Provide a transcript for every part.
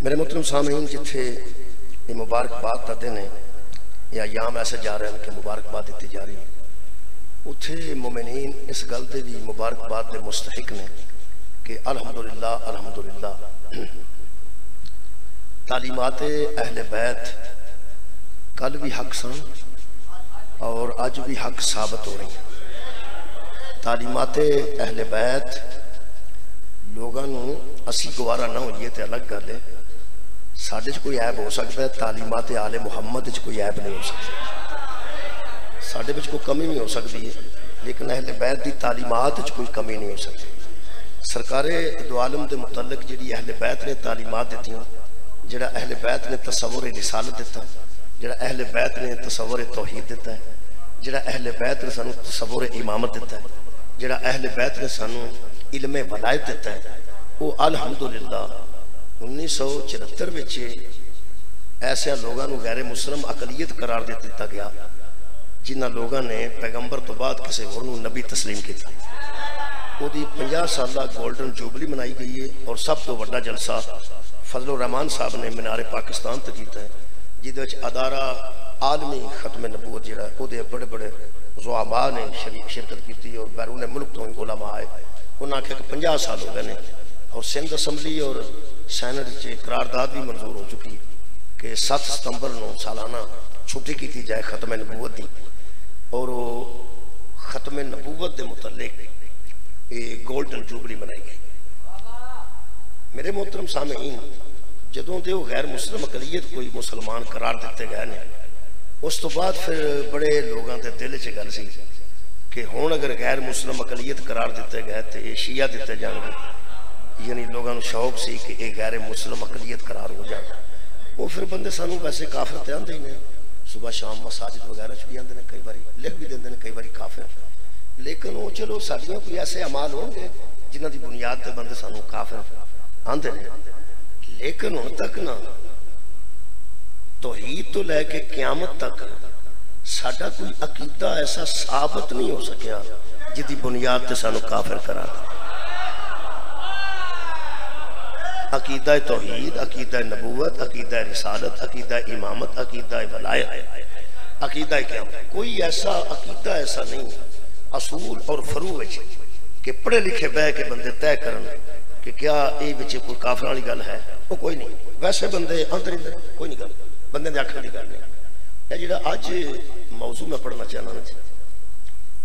मेरे मोहतरम सामीन, जिथे ये मुबारकबाद का दिन है या याम ऐसे जा रहे हैं कि मुबारकबाद दी जा रही है, उथे मोमिनीन इस गल के भी मुबारकबाद के मुस्तहिक ने कि अल्हम्दुलिल्लाह अल्हम्दुलिल्लाह तालीमात अहले बैत कल भी हक सन और अज भी हक साबित हो रही हैं। तालीमात अहले बैत लोगों असी गवारा ना होइए तो अलग गल है, साढ़े कोई ऐब हो सकता है, तालीमात आले मुहम्मद कोई ऐब नहीं हो सकता, साढ़े कोई कमी नहीं हो सकती है, लेकिन अहले बैत की तालीमात कोई कमी नहीं हो सकती। सरकारे दो आलम के मुतलक जी अहले बैत ने तालीमात दी, जरा अहले बैत ने तसव्वुर रिसालत दिता, जरा अहले बैत ने तसव्वुर तौहीद दिता है, जरा अहले बैत ने सानू तसव्वुर इमामत दिता है, जरा अहले बैत ने सानू इल्मे वलायत दिता है, वो अल्हम्दुलिल्लाह 1974 में ऐसे लोगों को गैर मुस्लिम अकलीयत करार दे दिता गया जिन्होंने लोगों ने पैगंबर तो बाद किसी होर नबी तस्लीम किया। उसकी 50 साल गोल्डन जुबली मनाई गई है और सब तो बड़ा जलसा फजल रहमान साहब ने मीनारे पाकिस्तान तक किया है, जिद अदारा आलमी खत्म नबूवत जो बड़े बड़े ज़ुआमा ने शिरकत की और बैरून मुल्क तो उलमा आए। उन्हें आख्या कि 50 साल हो गए हैं और सिंध असम्बली और सैनट से करारदाद भी मंजूर हो चुकी कि 7 सितंबर को सालाना छुट्टी की जाए खत्म नबूवत की, और खत्म नबूवत के मुतल्लिक ये गोल्डन जुबली मनाई गई। मेरे मोहतरम सामीन, जदों के गैर मुस्लिम अकलीयत कोई मुसलमान करार दिते गए ने, उस तो बाद फिर बड़े लोगों के दिल च गल सी कि हुण अगर गैर मुस्लिम अकलीयत करार दिते गए तो ये शिया दिते जाएंगे, यानी लोगों को शौक सी कि ये गैर मुस्लिम अकलीयत करार हो जाए। वो फिर बंदे सानू वैसे काफिर तो आते ही ने, सुबह शाम मसाजिद वगैरह भी आते हैं, कई बार लिख भी देंगे कई बार काफिर, लेकिन वो चलो साड़ियाँ कोई ऐसे अमाल होंगे जिन्हों की बुनियाद पर बंदे सानू काफिर आते हैं, लेकिन हुण तक ना तौहीद तो लैके क़यामत तक साडा कोई अकीदा ऐसा साबित नहीं हो सकिया जिसकी बुनियाद से सानू काफिर करा दे। अकीदा तौहीद, अकीदा नबूवत, अकीदा रिसालत, अकीदा इमामत, अकीदा वलायत, अकीदा क़यामत, कोई ऐसा अकीदा ऐसा नहीं असूल और फरू कि पढ़े लिखे बह के बंदे तय करन कि क्या ये कोई काफिर वाली गल है, वो कोई नहीं। वैसे बंदे अंदर अंदर कोई नहीं गल, बंदे आखने की गल नहीं। यह जो अज मौजू मैं पढ़ना चाहना ना,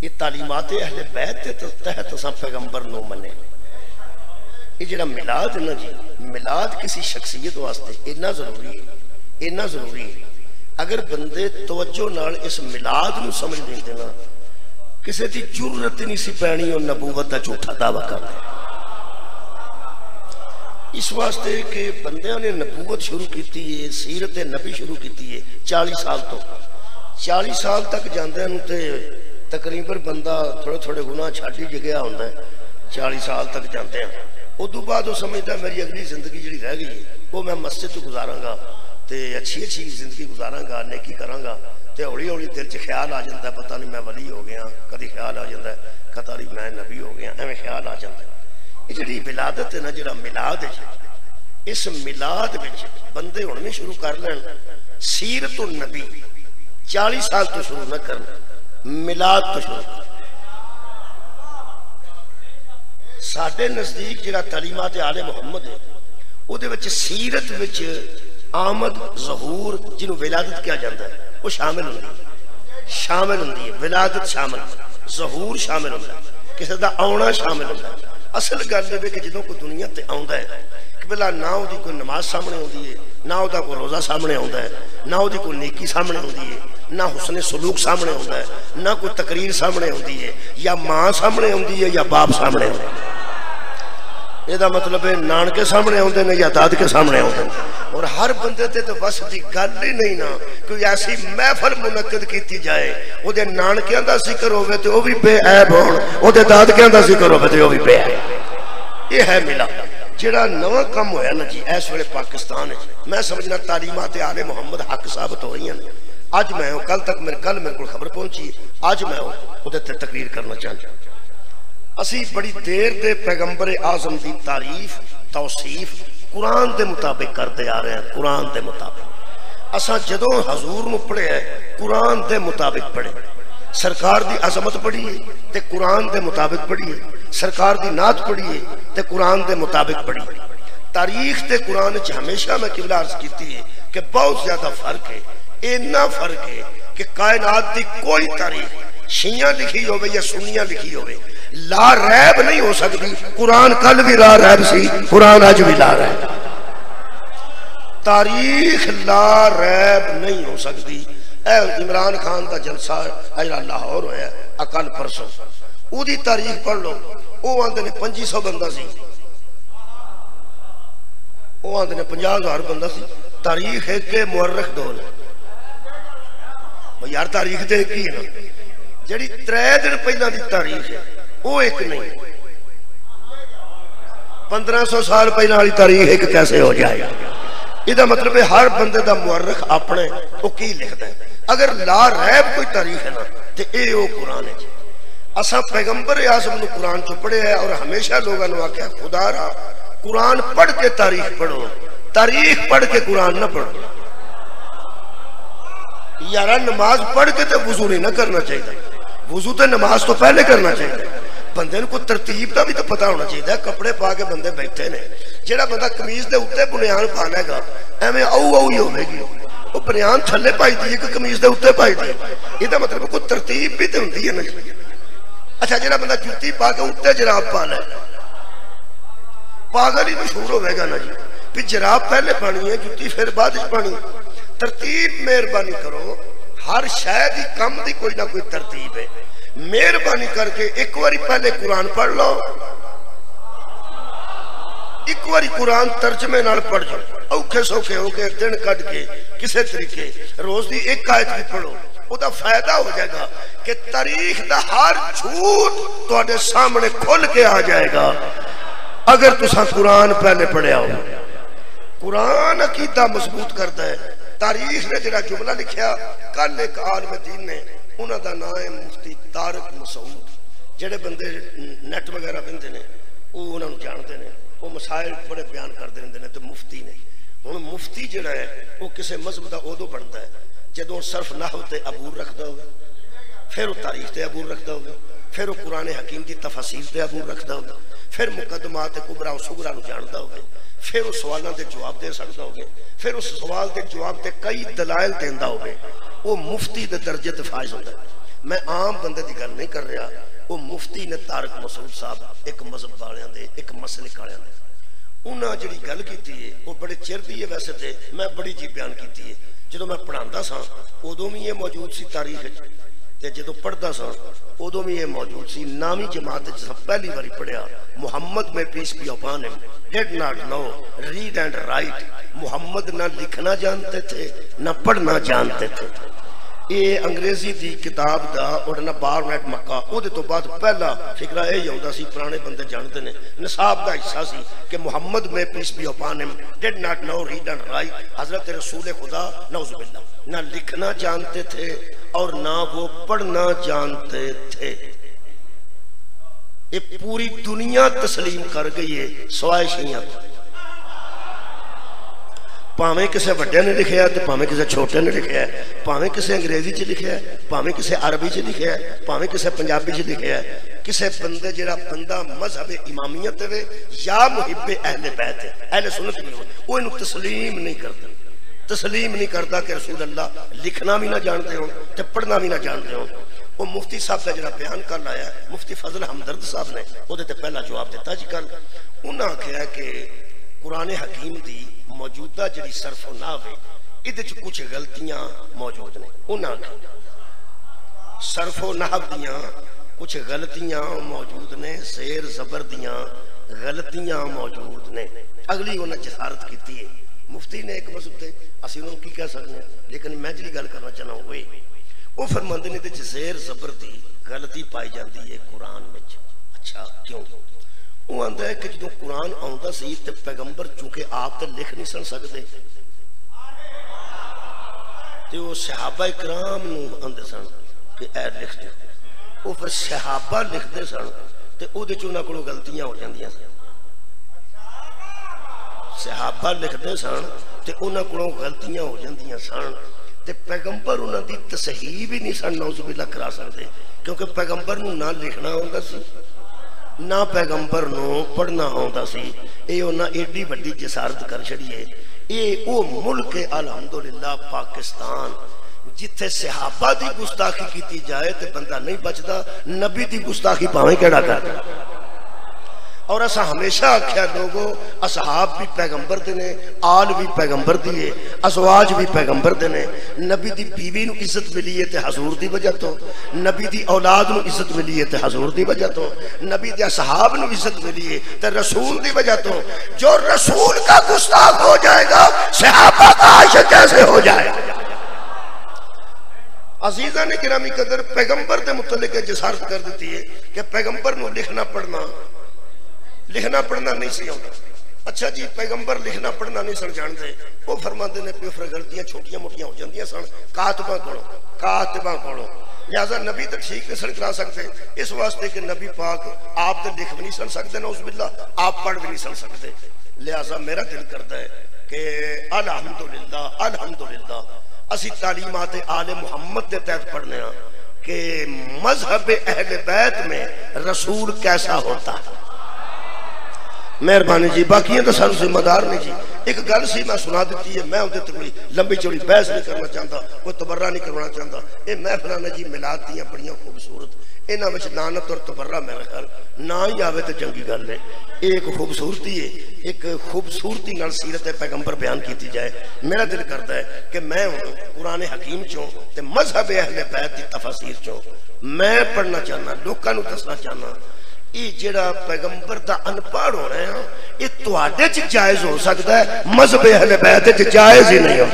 ये तालीमात अहले बैत के तहत असां पैगंबर नो मने। ये जो मिलाद है ना जी, मिलाद किसी शख्सियत वास्ते इन्ना जरूरी है, इन्ना जरूरी है। अगर बंदे तवज्जो नाल इस मिलाद नूं समझ लेंदे ना, किसी की जरूरत नहीं सी पैनी और नबूवत का झूठा दावा करना। इस वास्ते कि बंदियां ने नबूवत शुरू की है, सीरत नबी शुरू की है 40 साल तो 40 साल तक जांदे नूं ते तकरीबन बंदा थोड़े थोड़े गुनाह छड्ड ही गया हुंदा है। 40 साल तक जाते हैं, उदों बाद वो समझदा मेरी अगली जिंदगी जी रह गई है वो मैं मस्जिद च गुजारांगा तो अच्छी अच्छी जिंदगी गुजारांगा, नेकी करांगा, तो हौली हौली दिल च ख्याल आ जाता है पता नहीं मैं वली हो गया, कभी ख्याल आ जाता है कता नहीं मैं नबी हो गया, एवं ख्याल आ जाता है। ये जी विलादत है ना, जो मिलाद है, इस मिलाद में बंदे हुण भी शुरू कर लैन सीरत नबी 40 साल तो शुरू न करना, मिलाद तो शुरू। साडे नजदीक जो तालीमात आले मुहम्मद है वो सीरत विच आमद ज़हूर जिन्होंने विलादत किया जाता है वो शामिल होंदी है, विलादत शामिल, ज़हूर शामिल होता है, किसी का आना शामिल होता है। असल गल है कि जो कोई दुनिया ते आउंदा है कि पहला ना उसकी कोई नमाज सामने आती है, ना उसका कोई रोज़ा सामने आता है, ना उसकी कोई नेकी सामने आती है, ना हुस्ने सलूक सामने आता है, ना कोई तकरीर सामने आती है, या माँ सामने आती है या बाप सामने आते हैं। यदा मतलब है नानके सामने आते हैं या दादके सामने आते हैं, और हर बंदे ते तो बस की गल ही नहीं ना कोई ऐसी महफल मुनक्कद की जाए वो नानकियां का जिक्र होवे तो भी बेऐब होण, वो दादकियां का जिक्र होवे तो भी बेऐब। ये है मिला जिहड़ा नवा काम होया ना जी इस वेले पाकिस्तान है। मैं समझना तालीमात आले मुहम्मद हक साबित हो रही हैं। अज मैं कल मेरे को खबर पहुंची, अज मैं उहदे ते तकरीर करना चाहता। असी बड़ी देर दे पैगंबर आजम की तारीफ तौसीफ कुरान के मुताबिक करते आ रहे हैं। कुरान के मुताबिक असा जदों हजूर नूं पढ़िया कुरान के मुताबिक पढ़े, सरकार की अजमत पढ़ीए तो कुरान के मुताबिक पढ़ीए, सरकार की नात पढ़ीए तो कुरान के मुताबिक पढ़ीए। तारीख ते कुरान च हमेशा मैं किबला अर्ज की है कि बहुत ज्यादा फर्क है। इन्ना फर्क है कि कायनात की कोई तारीख शिया लिखी होवे या सुनिया लिखी होवे ला रैब नहीं हो सकती। कुरान कल भी ला रैब सी, कुरान अज भी ला रैब। तारीख ला रैब नहीं हो सकती। इमरान खान का जलसा अजरा लाहौर होया अकल परसों, उदी तारीख पढ़ लो। वो आंदे ने 2500 बंदा सी, वो आंदे ने 50,000 बंदा सी। तारीख है कि मुअर्रिख दो ने यार, तारीख तो एक ही है ना। जी 3 दिन पहला की तारीख है वो एक नहीं, 1500 साल पहला वाली तारीख एक कैसे हो जाएगा? इसका मतलब है हर बंदे का मुअर्रिख अपने वो की लिखता है। अगर ला रैब कोई तारीख है ना तो ये वो कुरान है। असा पैगंबर आज़म ने कुरान चो पढ़े है और हमेशा लोगों ने आख्या खुदा रहा कुरान पढ़ के तारीख पढ़ो, तारीख पढ़ के कुरान ना पढ़ो। यार नमाज पढ़ के तो वजू नहीं ना करना चाहिए, वजू तो नमाज तो पहले करना चाहिए। बंदे को तरतीब का भी तो पता होना चाहिए। कपड़े पा के बंदे बैठे ने, जेड़ा बंदा कमीज के उत्ते बुनियान पा लेगा एवं आऊ आऊ ही होगी, वो बनियान थले पाई दी कि कमीज के उत्ते पाई दी। इसका मतलब कोई तरतीब भी तो होंगी है ना। अच्छा जेड़ा बंदा जुत्ती पा के उत्ते जराब पा ले पागल ही मशहूर होगा ना जी भी जराब पहले पानी है जुत्ती फिर बाद पानी। तरतीब मेहरबानी करो, हर शायद ही कम की कोई ना कोई तरतीब है। मेहरबानी करके एक बारी पहले कुरान पढ़ लो, एक बारी कुरान तर्जमे नाल पढ़ जाओ। औखे सौखे होके दिन कट के किसी तरीके रोज की एक आयत भी पढ़ो, उसका फायदा हो जाएगा कि तारीख का हर झूठ तुहाडे सामने खुल के आ जाएगा अगर तुसा कुरान पहले पढ़िया हो। कुरान अकीदा मजबूत करता है। तारीख ने जो जुमला लिखा कल एक आलिम दीन ने, उन्होंने नाम है मुफ्ती तारक मसूद। जेडे बंदे नैट वगैरह बंदे ने वो उन्होंने जानते हैं, वो मसाइल बड़े बयान करते रहते हैं। तो मुफ्ती ने हुण मुफ्ती जिहड़ा है वो किसी मजहब का उदों बनता है जदों सिर्फ नाहव ते अबूर रखता होगा, फिर वो तारीख ते अबूर रखता होगा, फिर वो कुरान हकीम की तफसीर ते अबूर रखता होगा, फिर मुकदमात कुबरा और सुगरा जानता होगा, फिर उस सवालों के जवाब दे सकता होगा, फिर उस सवाल के जवाब से कई दलाइल देंदा होगा। वो मुफ्ती के दर्जे ते फायज होता है। मैं आम बंदे की गल नहीं कर रहा। वो मुफ्ती ने तारक मसूद साहब एक मजहब वालियां दे एक मसलिक वालियां दे उन्हें जी गल की है वो बड़े चिर दी है। वैसे तो मैं बड़ी जी बयान की है। जो मैं पढ़ाता सा उदों भी ये मौजूद सी तारीख ते जो पढ़ता सा उदों भी ये मौजूद सी। नामी जमात पहली बारी पढ़िया मुहम्मद में peace be upon him did not know read and write. Muhammad ना लिखना जानते थे ना पढ़ना जानते थे। ये अंग्रेजी की किताब का और ना बारनेट मक्का उहदे तो बाद पहला फिकरा यही आता सी, पुराने बंदे जानते हैं, निसाब का हिस्सा सी कि मुहम्मद में peace be upon him did not know read and write. हजरत रसूल खुदा नौजुबिल्लाह ना लिखना जानते थे और ना वो पढ़ना जानते थे। ये पूरी दुनिया तस्लीम कर गई है सवाए शिया। भावें किसी वड्डे ने लिखा तो भावें किसी छोटे ने लिखा है, भावें किसी अंग्रेजी च लिखा है, भावें किसी अरबी च लिखा है, भावें किसी पंजाबी च लिखा है। किसी बंदे जिहड़ा बंदा मजहब इमामियत है या मुहिब्बे अहले बैत है, अहले सुन्नत भी हो, वो इन्हू तस्लीम नहीं करता। तस्लीम नहीं करता कि रसूल अल्लाह लिखना भी ना जानते हो तो पढ़ना भी ना जानते हो। वो मुफ्ती साहब का जो बयान कर लाया मुफ्ती फजल हमदर्द साहब ने वो पहला जवाब दिता जी। कल उन्हें आख्या कि कुरान हकीम की मौजूदा जी सरफ नाव है ये कुछ गलतियां मौजूद ने। उन्हें आख्या सरफो नाव दियाँ कुछ गलतियां मौजूद ने, शेर जबर दियाँ गलतियां मौजूद ने। अगली उन्हें जसारत की है मुफ्ती ने एक मजहब से असं उन्होंने की कह सकते हैं, लेकिन मैं जी गल करना चाहना वो फरमाते ने शेर जबर की गलती पाई जाती है कुरान में। अच्छा क्यों? वो आंदा है कि जो कुरान आता सी तो पैगंबर चूंकि आप तो लिख नहीं सन सकते तो वो सहाबा इकराम आंदे सन कि ऐ लिख दो। वो फिर सहाबा लिखते सन तो उन्होंने को गलतियां हो जांदियां सन। सहाबा लिखते सन तो उन्होंने को गलतियां हो जांदियां सन ते पैगंबर उन्होंने तसहीह भी नहीं सन नौजुबिल्ला करा सकते क्योंकि पैगंबर नूं ना लिखना आउंदा सी ना पैगंबर नूं पढ़ना आउंदा सी। ये उन्हें एडी वड्डी जसारत कर छड़ी है। ये वो मुल्क अलहमदुलिल्लाह पाकिस्तान जिथे सहाबा की गुस्ताखी की जाए तो बंदा नहीं बचता, नबी की गुस्ताखी भावें केड़ा कर। और असा हमेशा आख्या लोगों असहाब भी पैगंबर दे ने, आल भी पैगंबर दी है, अजवाज भी पैगंबर दे ने। नबी दी बीवी नू इज्जत मिली है ते हजूर दी वजह तो, नबी दी औलाद नू इज्जत मिली है ते हजूर दी वजह तो, नबी दे असहाब नू इज्जत मिली है ते रसूल दी वजह तो। जो रसूल का गुस्ताख हो जाएगा सहाबा का आशिक कैसे हो जाएगा। अजीजा ने गिरामी कदर पैगंबर के मुतल्लिक जसारत कर दी है कि पैगंबर नू लिखना पढ़ना नहीं सी आता। अच्छा जी पैगंबर लिखना पढ़ना नहीं सन जानते, वो फरमाते ने कि फिर गलतियां छोटियां मोटियां हो जांदियां सन कातबा कोलों। लिहाजा नबी तो ठीक नहीं सन करा सकते इस वास्ते कि नबी पाक आप तो लिख भी नहीं सन सकते ना, उस बिल्ला आप पढ़ भी नहीं सन सकते। लिहाजा मेरा दिल करता है कि अल्हम्दुलिल्लाह असी तालीमात आले मुहम्मद के तहत पढ़ने कि मजहब अहले बैत में रसूल कैसा होता है। मेहरबानी जी, बाकी तो सानू जिम्मेदार नहीं जी। एक गल सी मैं सुना दी है, मैं उहदे ते कोई लंबी चौड़ी बहस नहीं करना चाहता, कोई तबर्रा नहीं करवाना चाहता। ये महफिलां ने जी मिलाद दियां बड़ियां खूबसूरत, इन्हां विच लानत और तबर्रा मेरा ख्याल ना ही आवे तो चंगी गल है। एक खूबसूरती है, एक खूबसूरती नाल सीरत पैगंबर बयान की जाए। मेरा दिल करता है कि मैं हुण कुरान हकीम चों ते मजहब अहले बैत दी तफसीर चों मैं पढ़ना चाहना, लोकां नूं दसना चाहना। ये जिहड़ा पैगंबर दा अनपढ़ होना है ये तुहाडे च जायज हो सकता है, मजहब अहले बैत च जायज ही नहीं हो।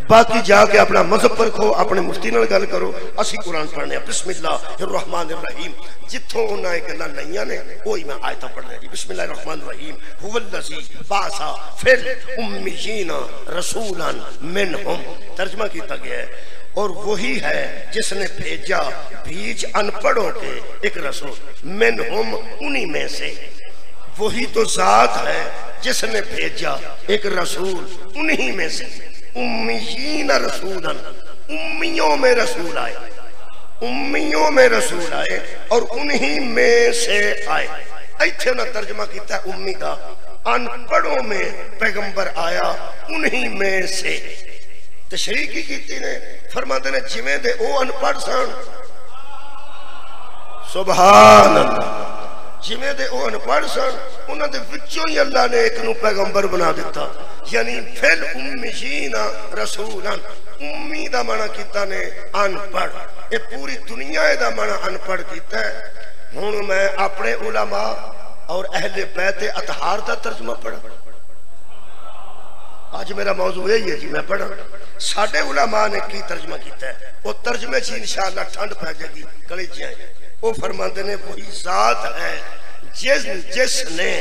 बाकी जाके अपना मजहब परखो, अपने मुफ्ती नाल गल करो। असी कुरान पढ़ने बिस्मिल्लाहिर्रहमानिर्रहीम, जिथों उन्हें गल्लां लईयां ने वही मैं आयतां पढ़ने जी। बिस्मिल्लाहिर्रहमानिर्रहीम हुवल्लज़ी बासा फिल उम्मियीना रसूलन मिनहुम, तर्जमा किया गया है और वही है जिसने भेजा बीच अनपढ़ों के एक रसूल, मिनहुम उन्हीं में से। वही तो जात है जिसने भेजा एक रसूल उन्हीं में से। उम्मीयीन रसूलन, उम्मियों में रसूल आए, उम्मियों में रसूल आए और उन्हीं में से आए। इत्थे ना तर्जमा किया उम्मी का, अनपढ़ों में पैगंबर आया उन्हीं में से। तशरीह की ने फरमाते ने जिवें दे ओ अनपढ़ सन, सुभान अल्लाह, जिवें दे ओ अनपढ़ सन उन्हां दे विचों ही अल्लाह ने एक नूं पैगंबर बना दिता। यानी फिल उम्मीयीना रसूलन, उम्मी दा माना कीता ने अनपढ़, ये पूरी दुनिया दा माना अनपढ़ कीता है। हुण मैं अपने उलमा और अहले बैत अतहार दा तर्जमा पढ़ा। आज मेरा मौजू यही है जी, मैं पढ़ा साडे उलमा ने की तर्जमा किया है, वो तर्जमे से इंशाअल्लाह ठंड पै जाएगी कलेजियां। वो फरमाते ने वही जात है जिसने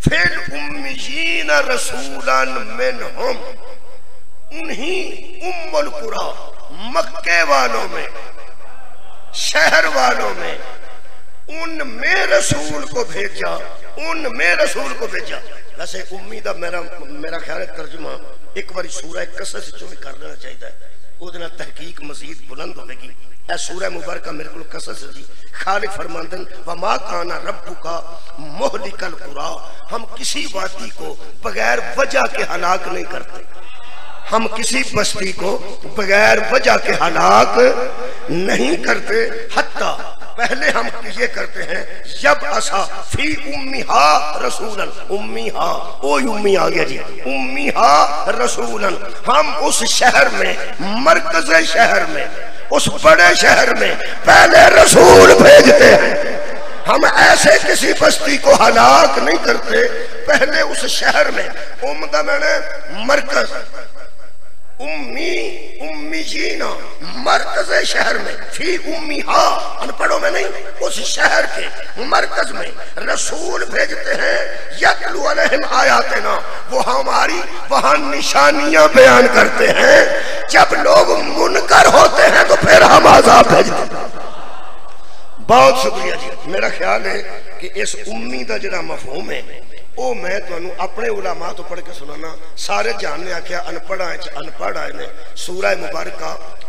फिल उम्मीयीन रसूलन मिनहुम, उन्हीं उम्मुल कुरा मक्के वालों में, शहर वालों में, उनमें रसूल को भेजा, उनमें रसूल को भेजा। वैसे उम्मी दा मेरा ख्याल है तर्जुमा एक बार सूरह कसस चो भी कर लेना चाहिए, उहदे नाल तहकीक मजीद बुलंद होगी। ए सूरह मुबारक मेरे को कसस जी, खालिक फरमांदन वमा काना रब्बुका मुहलिकल कुरा, हम किसी वादी को बगैर वजह के हलाक नहीं करते, हम किसी बस्ती को बगैर वजह के हलाक नहीं करते। हत्ता पहले हम ये करते हैं जब असा फी उम्मीहा रसूलन, उम्मीहा ओ उम्मी आ गया जी, उम्मीहा रसूलन, हम उस शहर में, मरकज़ शहर में, उस बड़े शहर में पहले रसूल भेजते हैं। हम ऐसे किसी बस्ती को हलाक नहीं करते, पहले उस शहर में, उम्दा मैंने मरकज, उम्मी उम्मीयीना मरकज शहर में, फी उम्मीहा अनपढ़ों में नहीं, उस शहर के मरकज में रसूल भेजते हैं। यतलू अलैहिम आयातिना, वो हमारी वहां निशानियां बयान करते हैं। जब लोग मुनकर होते हैं तो फिर हम आजाब भेजते हैं। बहुत शुक्रिया जी। मेरा ख्याल है कि इस उम्मी का जरा मफहूम है वो मैं तुहानू अपने उलामा तो पढ़ के सुनाना। सारे जहान ने आख्या अनपढ़ा अनपढ़ आए ने। सूरह मुबारक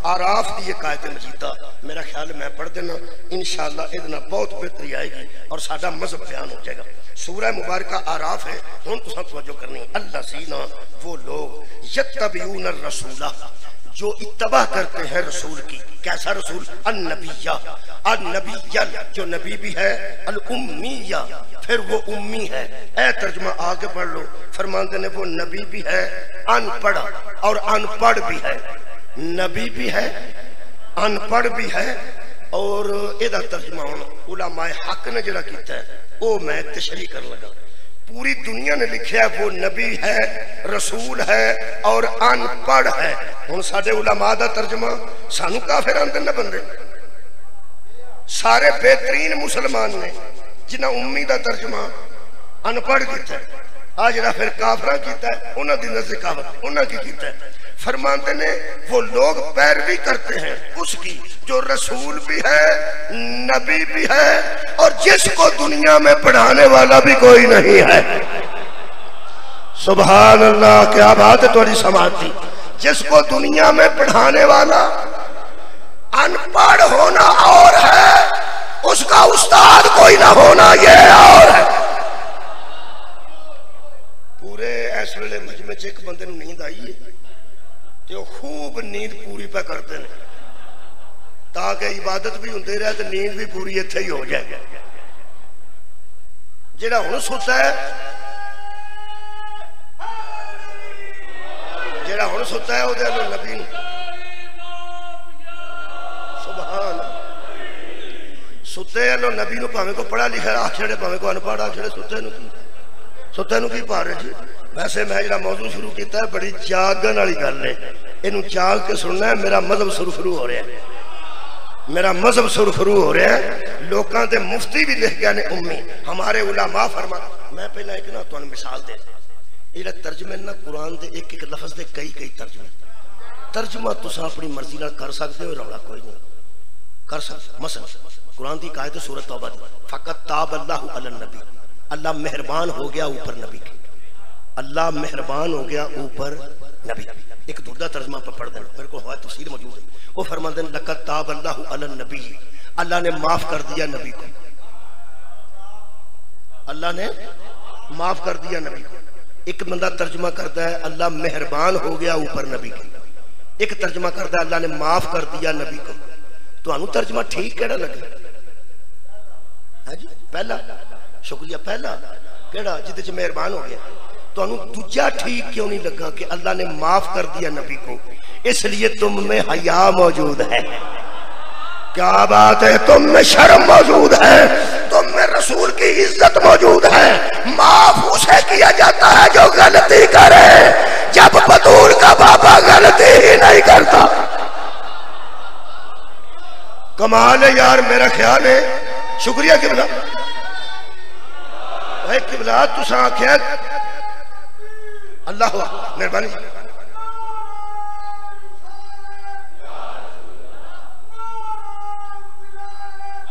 आराफ की एक आयत मजीदा मेरा ख्याल मैं पढ़ देना, इंशाअल्लाह इहदे बहुत बेहतरी आएगी और साडा मजहब बयान हो जाएगा। सूरह मुबारक आराफ है। हुण तुसां तवज्जो करनी। अल्लज़ीना वो लोग यत्तबिऊन रसूला जो इत्तबा करते हैं रसूल की। कैसा रसूल? अन्नबिया अन्नबिया जो नबी भी है, अल उम्मिया फिर वो उम्मी है। ए तर्जुमा आगे पढ़ लो। फरमाते ने वो नबी भी है अनपढ़ और अनपढ़ भी है। नबी भी है अनपढ़ भी है। और एदा तर्जुमा हुण उलमाए हक ने जरा कीता है वो मैं तशरीह कर लगा। पूरी दुनिया ने लिखा वो नबी है रसूल है और अनपढ़ है। हुण साडे उलमा दा तर्जुमा सानू काफिर आंदे न बंदे। सारे बेहतरीन मुसलमान ने जिन्हें उम्मी का तर्जुमा अनपढ़ किया है। आ जरा फिर काफरा किया है उन्होंने दी नज़र कावत उन्होंने की किया है। फरमाते ने वो लोग पैरवी करते हैं उसकी जो रसूल भी है नबी भी है और जिसको दुनिया में पढ़ाने वाला भी कोई नहीं है। सुभान अल्लाह, क्या बात है तुम्हारी समाधि। जिसको दुनिया में पढ़ाने वाला अनपढ़ होना और है, उसका उस्ताद कोई ना होना ये और है। पूरे इस वेले मजमे च एक बंदे नींद आई है तो खूब नींद पूरी पे करते हैं ताकि इबादत भी होती रहे तो नींद भी पूरी इत्थे ही हो जाए। जेड़ा हुण सुता है जेड़ा हुण सुता है उहदे अल्लाह नबी सुभान सुते अल्लाह नबी नूं भावें को पढ़ा लिखा आखड़े भावें को अनपढ़ आखड़े सुते नूं की पा रहे जी। वैसे मैं जो मौजू शुरू किया है बड़ी जागन वाली गल है। इनू जाग के सुनना है। मेरा मजहब सुरखरू हो रहा है। मेरा मजहब सुरखरू हो रहा है। लोगों के मुफ्ती भी लिख गया ने उम्मी हमारे उलमा फरमा। मैं पहला एक ना तुहानू मिसाल दे ये तर्जमे ना कुरान के एक एक लफज के कई तर्जमे तर्जमा तुम अपनी मर्जी नाल कर सकते हो। रौला कोई नहीं कर सकते। मसल कुरान की आयत सूरत तौबा दी फकत ताब अल्लाहु अलन नबी अल्लाह मेहरबान हो गया ऊपर नबी के। अल्लाह मेहरबान हो गया ऊपर नबी। एक दूसरा तर्जमा पर पढ़ देना मेरे को हवा तफसीर मौजूद है। वो फरमाते हैं लक़द ताब अल्लाहु अलन नबी अल्लाह ने माफ कर दिया नबी को। अल्लाह ने माफ कर दिया नबी को। एक बंदा तर्जमा करता है अल्लाह मेहरबान हो गया ऊपर नबी के। एक तर्जमा करता है अल्लाह ने माफ कर दिया नबी को। तो तर्जमा ठीक केड़ा लगे? है जी पहला शुक्रिया। पहला केड़ा जिदे मेहरबान हो गया। तो दूजा ठीक क्यों नहीं लगा कि अल्लाह ने माफ कर दिया नबी को? इसलिए तुम में हया मौजूद है। क्या बात है। तुम में शर्म मौजूद है। तुम में रसूल की इज्जत मौजूद है। माफ उसे किया जाता है जो गलती करे, जब बतूल का बाबा गलती ही नहीं करता। कमाल है यार। मेरा ख्याल है शुक्रिया किबला भाई किबला तुसा आख्या अल्लाह मेहरबानी।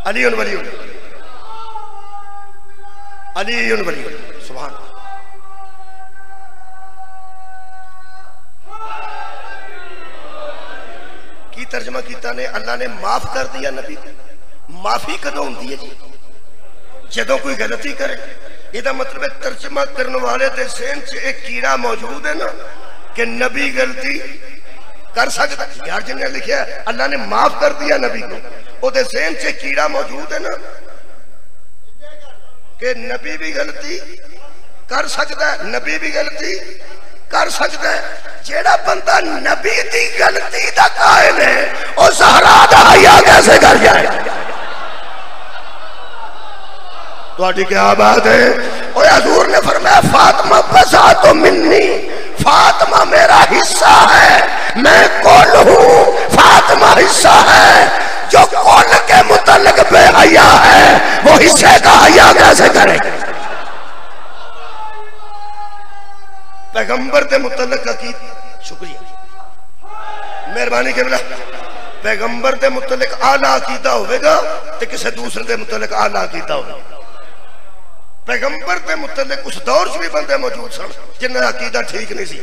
अलीउन वलीउन अलीउन वलीउन सुभान। की तर्जमा किया ने अल्लाह ने माफ कर दिया नबी को। माफी कदों होती है जी? जदों कोई गलती करे। इसका मतलब है तर्जमा करने वाले के ज़हन च एक कीड़ा मौजूद है ना कि नबी गलती कर सकता। यार जिन्हें लिखा अल्लाह ने माफ कर दिया नबी को ओदे ज़हन च कीड़ा मौजूद है ना कि नबी भी गलती कर सकता है। नबी भी गलती कर सकता है। जेड़ा बंदा नबी की गलती दा कायल है वो ज़हरा दा हया कैसे कर जाए? तो क्या बात है। और हजूर ने फरमाया फातिमा बसा तो मिन्नी, फातिमा मेरा हिस्सा है। मैं कुल हूँ, फातिमा हिस्सा है। जो कुल के मुतल्लिक बेहया है वो हिस्से का हया कैसे करे? पैगंबर के मुतल्लिक की शुक्रिया मेहरबानी के बिला पैगंबर के मुतल्लिक आला अकीदा होगा तो किसी दूसरे के मुतल्लिक आला अकीदा होगा। पैगंबर के मुतल्लिक उस दौर च भी बंदे मौजूद सन जिन्हें अकीदा ठीक नहीं सी।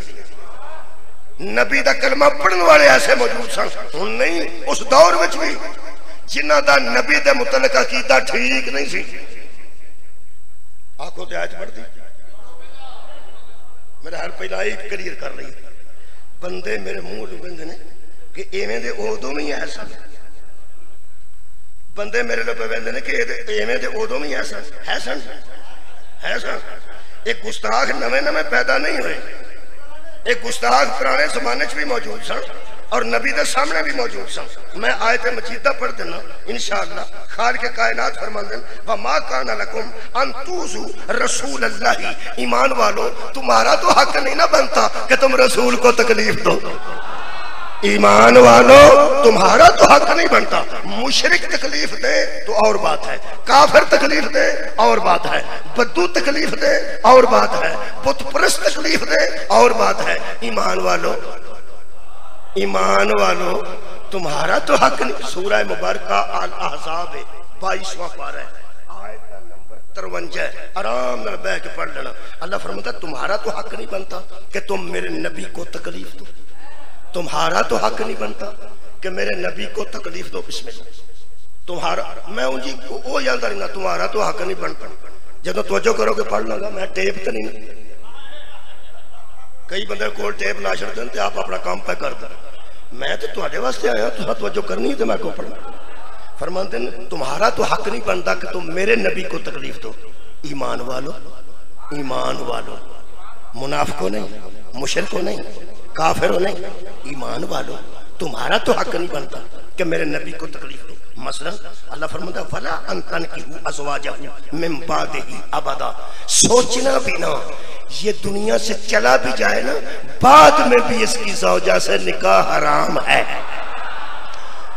नबी का कलमा पढ़ने वाले ऐसे मौजूद सन, हुण नहीं, उस दौर में भी जिन्हां दा नबी के मुतल्लिक अकीदा ठीक नहीं सी। आखो ते आयत पढ़ दी, मेरा हर पहला एक क्लियर कर रही है। बंदे मेरे मुंह लुगंदे ने कि इवें दे उदों भी है सन, बंदे मेरे लोग कहते हैं कि इवें दे उदों भी है सन। एक गुस्ताख नवे नवे पैदा नहीं हुए, एक गुस्ताख पुराने जमाने च भी मौजूद सन और नबी के सामने भी मौजूद सन। मैं आयत मजीदा पढ़ देना इंशाअल्लाह। खालिक कायनात फरमाते हैं वमा काना लकुम अन तुज़ू रसूल अल्लाह, ईमान वालों तुम्हारा तो हक नहीं ना बनता कि तुम रसूल को तकलीफ दो। ईमान वालों तुम्हारा तो हक नहीं बनता। मुशरिक तकलीफ दे तो और बात है, काफिर तकलीफ दे और बात है, बद्दू तकलीफ दे और बात है, बुतप्रस्त तकलीफ दे और बात है। ईमान वालों तुम्हारा तो हक नहीं। सूरह मुबारका अल अहज़ाब 22वां पारा है, आयत नंबर 53, आराम नाल बैठ के पढ़ लेना। अल्लाह फरमाता तुम्हारा तो हक नहीं बनता कि तुम मेरे नबी को तकलीफ दो। तुम्हारा तो हक नहीं बनता कि मेरे नबी को तकलीफ दो। बिस्मिल्लाह तुम्हारा, मैं उनकी वो जानता रही ना, तुम्हारा तो हक नहीं बनता। जो तवज्जो करोगे पढ़ लगा, मैं टेप तो नहीं, कई बंदे को टेप ला छड़ते हैं आप अपना काम पे कर दे। मैं तो तुम्हारे वास्ते आया, तुम तवज्जो करनी है तो मैं को पढ़ना। फरमाते हैं तुम्हारा तो हक नहीं बनता कि तुम मेरे नबी को तकलीफ दो। ईमान वालों मुनाफिकों नहीं, मुशरिकों नहीं, काफिरों नहीं, ईमान वालों तुम्हारा तो हक नहीं बनता कि मेरे नबी को तकलीफ दो। मसलन अल्लाह फरमाता फला अंतन की अज़वाजहु मिन बादिही अबदा, सोचना भी ना ये दुनिया से चला भी जाए ना, बाद में भी इसकी ज़ौजा से निकाह हराम है।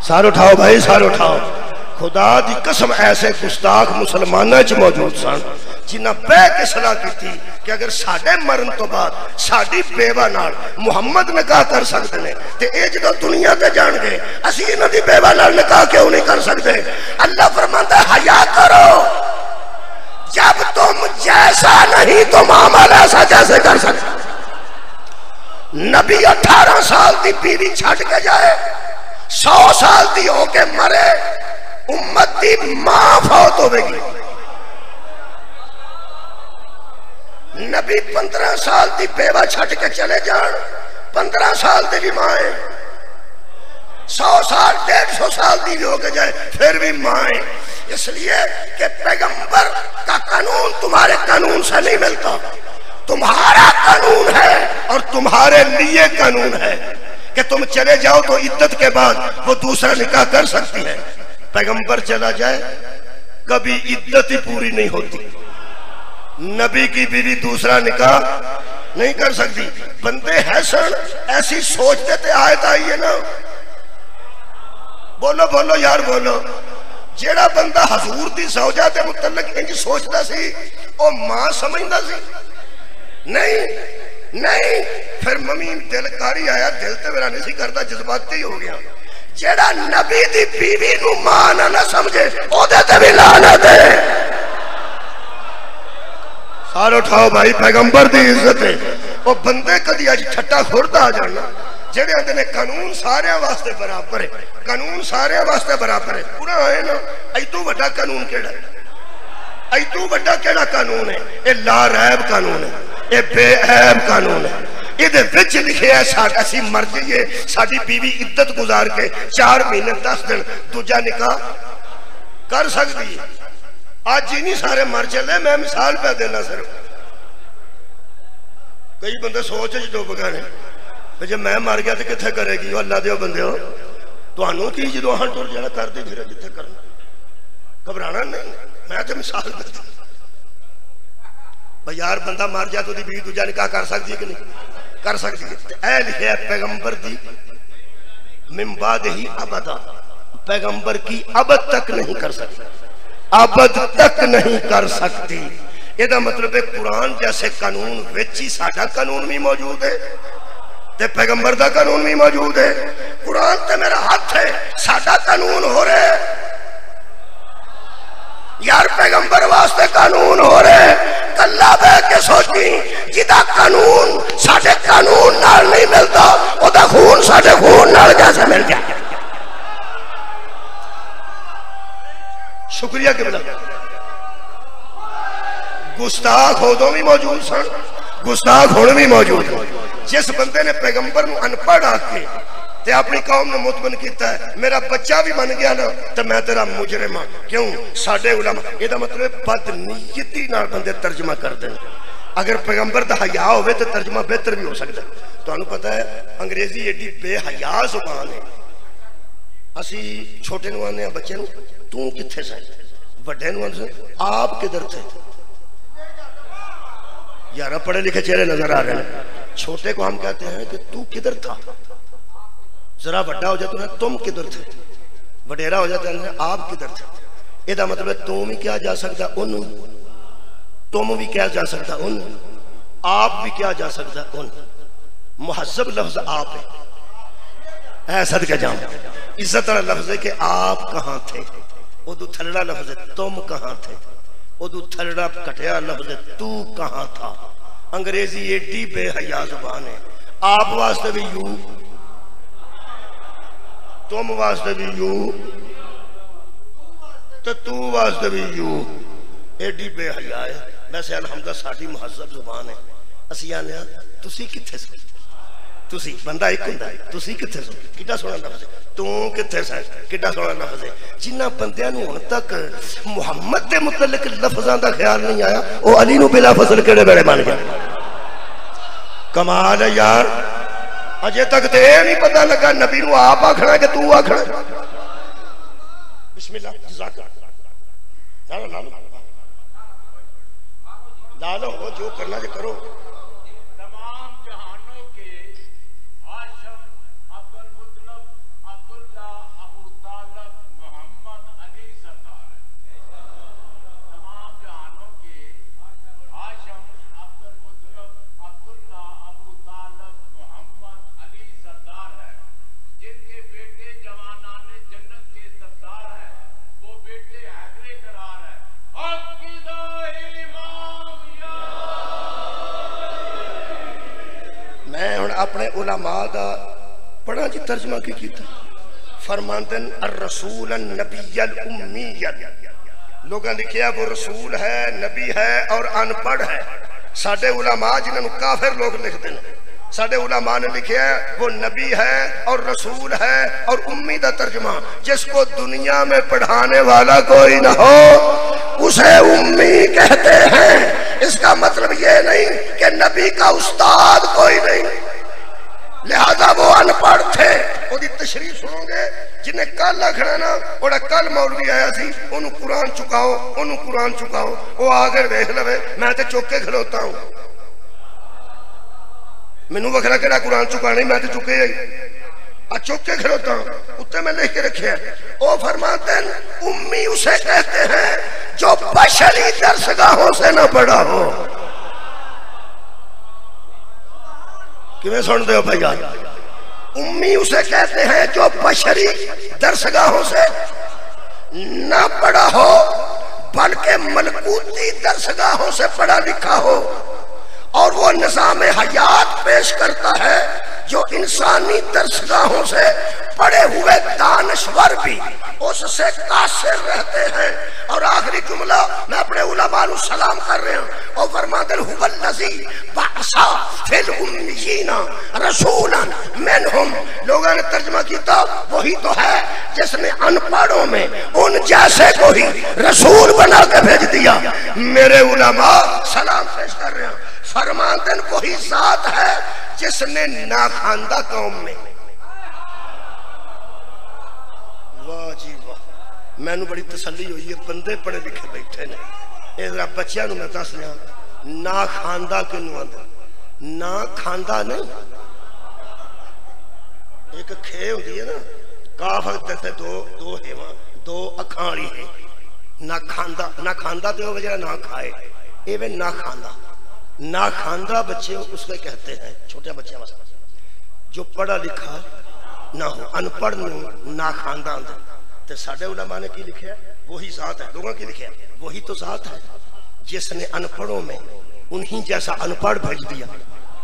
सार उठाओ भाई, सार उठाओ। खुदा दी कसम ऐसे गुस्ताख मुसलमानों च मौजूद सन जिन्हें बह के सलाह की थी कि अगर साडे मरण तो बाद साडी बेवा नाल मुहम्मद निकाह कर सकते हैं तो ये जो दुनिया ते जान गए असी इन्हां दी बेवा नाल निकाह क्यों नहीं कर सकते। अल्लाह फरमाता है हया करो, जब तुम जैसा नहीं तो अमल ऐसा जैसे कर सकते। नबी 18 साल की बीवी छड़ के जाए, 100 साल की होके मरे, उम्मत की मां फौत होगी। नबी 15 साल की बेवा छड़ के चले जान, 15 साल की भी मां है, 100 साल 150 साल की भी होके जाए फिर भी मां है। इसलिए कि पैगंबर का कानून तुम्हारे कानून से नहीं मिलता। तुम्हारा कानून है और तुम्हारे लिए कानून है कि तुम चले जाओ तो इद्दत के बाद वो दूसरा निकाह कर सकती है। पैगंबर चला जाए कभी इद्दत ही पूरी नहीं होती, नबी की बीवी दूसरा निकाह नहीं कर सकती। बंदे हैं सन ऐसी सोचते थे, आयत आई है ना, बोलो बोलो यार बोलो। जेड़ा बंदा हजूर दी ज़ौजा दे मुतल्लिक इंज सोचता सी ओ मां समझदा सी नहीं। फिर मम्मी दिल कारी आया, दिल ते मेरा नहीं सी करता, जज्बाती हो गया। जेड़ा नबी दी बीवी नू मां ना समझे ओदे ते भी लानत है। सारे उठाओ भाई, पैगंबर दी इज्जत है। वो बंदे कदी अज ठट्टा खुरदा आ जाना जेड़े आंदे ने कानून सारे वास्ते बराबर है, कानून सारे वास्ते बराबर है। पूरा है ना, ऐतों वड्डा कानून केड़ा है? ऐतों वड्डा केड़ा कानून है? ये ला रैब कानून है, ये बेऐब कानून है। इहदे विच लिखे है असी मर जाइए, साडी बीवी इद्दत गुजार के 4 महीने 10 दिन दूजा निकाह कर सकती है। आज ही नहीं सारे मर चले, मैं मिसाल पे देना सिर्फ। कई बंदे सोच डुब गए ने जब मैं मर गया तो कितने करेगी। अल्लाह दे बंदे हो, तुहानू की जो अहां टुर जाना करते फिर जिथे करना, घबराना नहीं। मैं तो मिसाल देता भाई, यार बंदा मर जाए तो बीवी दूजा निकाह कर सकती है कि नहीं कर सकती है। ऐ लिखे पैगंबर दी मिन बादिही अबदा, पैगंबर की अबद तक नहीं कर सकती, अबद तक नहीं कर सकती। ਇਹਦਾ मतलब है कुरान जैसे कानून विच ही साडा कानून भी मौजूद है ते पैगंबर दा कानून भी मौजूद है। कुरान ते मेरा हाथ है, साडा कानून हो रहा है। यार पैगंबर वास्ते कानून हो रहे कला बह के सोची जिदा कानून साडे कानून नाल नहीं मिलता ओदा खून साडे खून नाल कैसे मिल जाए। शुक्रिया किबला। गुस्ताख उदों भी मौजूद सन, गुस्ताख हुण भी मौजूद। जिस बंदे ने पैगंबर नूं अनपढ़ आके ते अपनी कौम ने मुतमन किया है, मेरा बच्चा भी बन गया ना तो मैं तेरा मुजरिम हाँ। क्यों? साडे उलमा इहदा मतलब बदनीयती नाल बंदे तर्जमा करते हैं। अगर पैगंबर दा हया होवे तो तर्जमा बेहतर भी हो सकता है। तुहानू पता है अंग्रेजी एडी बेहया जुबान है। असी छोटे नूं आने बच्चे नूं तू कित्थे सा, वड्डे नूं आने आप किधर थे। यार पढ़े लिखे चेहरे नजर आ रहे हैं। छोटे को हम कहते हैं कि तू किधर था, जरा बड़ा हो जाता है तुम किधर थे, वडेरा हो जाता है आप किधर थे। ਇਹਦਾ मतलब तुम भी क्या जा सकता उन, तुम भी क्या जा सकता उन, आप भी क्या जा सकता उन। मुहज्जब लफ्ज आप है, ऐसा सदका जाम। इज्जत वाला लफ्ज है कि आप कहाँ थे, उदू थलड़ा लफ्ज है तुम कहाँ थे, उदू थलड़ा कटिया लफ्ज है तू कहाँ था। अंग्रेजी एडी बेहया जुबान है। आप वास्ते भी यू, तुम वास्ते भी यू, तो तू वास्ते भी यू। एडी बेहया है। वैसे अलहमदा साडी मुहज्जब जुबान है। असीं आने तुसी कित्थे सी, तुसी बंदा एक हुंदा है, तुसी कित्थे सो किड्डा सोहना लफ्ज है। तू कित्थे सा किड्डा सोहना लफ्ज है। जिन्हां बंदियां नूं हुण तक मुहम्मद दे मुतल्लिक लफ्जां दा ख्याल नहीं आया वो अली नूं बिला फसल केड़े वेले बन गया। कमाल है यार। अजे तक तो यह नहीं पता लगा नबी नूं आप आखना कि तू आखना। बिस्मिल्लाह जज़ाक ला लो जो करना जो करो। तमाम जहानों के हाशम अब्दुल मुत्तलब अब्दुल्ला अबू तालब मोहम्मद अली सरदार है। तमाम जहानों के हाशम अब्दुल मुत्तलब अब्दुल्ला अबू तालब मोहम्मद अली सरदार है। जिनके बेटे जवानाने जन्नत के सरदार है, वो बेटे हैदरे करार है। हक की दाई मैं हुण अपने उलमा दा पढ़ा जी तर्जमा की कीता। फरमाते अर रसूल नबीयल उम्मीयन। लोगों लिखिया वो रसूल है, नबी है और अनपढ़ है। साडे उलमा जिन्होंने काफिर लोग लिखते हैं, साडे उलमा ने लिखिया वो नबी है और रसूल है और उम्मी दा तर्जमा जिसको दुनिया में पढ़ाने वाला कोई ना हो उसे उम्मी कहते हैं। इसका मतलब ये नहीं कि नबी का उस्ताद कोई नहीं, लिहाजा वो अनपढ़ थे। ओदी तशरीह सुनोगे जिन्हें कल आखना ना ओड़ा कल मौलवी आया सी ओनू कुरान चुकाओ, ओनू कुरान चुकाओ, वो आगे देख लवे मैं तो चुक के खलोता हूं। मैनू वखरा केड़ा कुरान चुकाने, मैं तो चुके ही चुक के खलोता हूं। उत्ते मैं लिख के रखे ओ फरमाते उम्मी उसे कहते हैं जो बशरी दरसगाहों से न पढ़ा हो। किवें सुनते हो भैया? उम्मी उसे कहते हैं जो बशरी दरसगाहों से न पढ़ा हो बल्कि मलकूती दरसगाहों से पढ़ा लिखा हो। और वो निज़ाम हयात पेश करता है जो इंसानी दरसगाहों से पढ़े हुए दानश्वर भी उससे कासिर रहते हैं। और आखिरी जुमला मैं अपने उलमा को सलाम कर रहे हैं और फरमाते हुवल्लज़ी बअसा फिल उम्मीयीना रसूलन मिनहुम। लोगों ने तर्जुमा किया वही तो है जिसने अनपढ़ों में उन जैसे को ही रसूल बना के भेज दिया। मेरे उलमा सलाम पेश कर रहे हैं। फरमाते वही जात है जिसने नाखानदा कौम में, वाह जी वाह, मैनू बड़ी तसल्ली हुई है। बंदे पढ़े लिखे बैठे ने, जरा बच्चों को मैं दस लिया ना खांदा किनू आंदा। ना खांदा नहीं, एक खे होती है ना काफ दे दो हेवा दो अखां वाली है। ना खांदा, ना खांदा तो वजह ना खाए, ये वे ना खांदा। ना खांदा बच्चे उसको कहते हैं छोटे बच्चे जो पढ़ा लिखा ना हो। अनपढ़ ना खांदा आंदा। तो साढ़े उलमा ने की लिखा? वही ज़ात है। लोगों की लिखा वही तो ज़ात है जिसने अनपढ़ों में उन्हीं जैसा अनपढ़ भेज दिया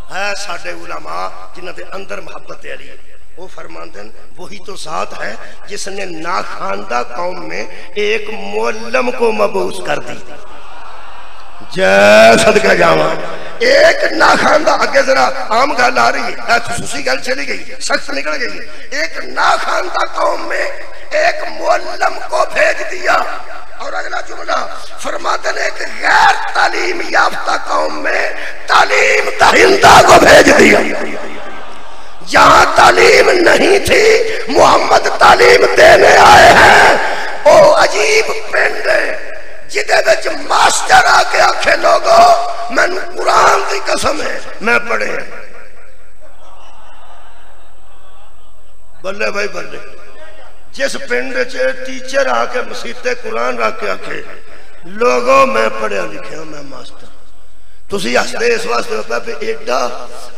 है। साढ़े उलमा जिन्हों के अंदर मोहब्बत अली वो फरमाते हैं वही तो ज़ात है जिसने नाखानदा कौम में एक मुअल्लम को मबूस कर दी। जय सदका जावा। एक नाखानदा, अगे जरा आम गल आ रही है, खुसूसी गल चली गई, सख्त निकल गई। एक नाखानदा कौम में एक मुअल्लम को भेज दिया। और अगला जुमला फरमाते हैं एक गैर तालीम याफ्ता कौम में तालीम दहिंदा को भेज दिया। जहां तालीम नहीं थी मोहम्मद तालीम देने आए हैं। ओ अजीब पिंड जिदे मास्टर आके आखे लोगो मैनू कुरान की कसम है मैं पढ़े। बल्ले भाई बल्ले। जिस पिंड च टीचर आके मसीते कुरान रख के आखे लोगो मैं पढ़िया लिखिया मैं मास्टर। तुसी हसते इस वास्ते पे एडा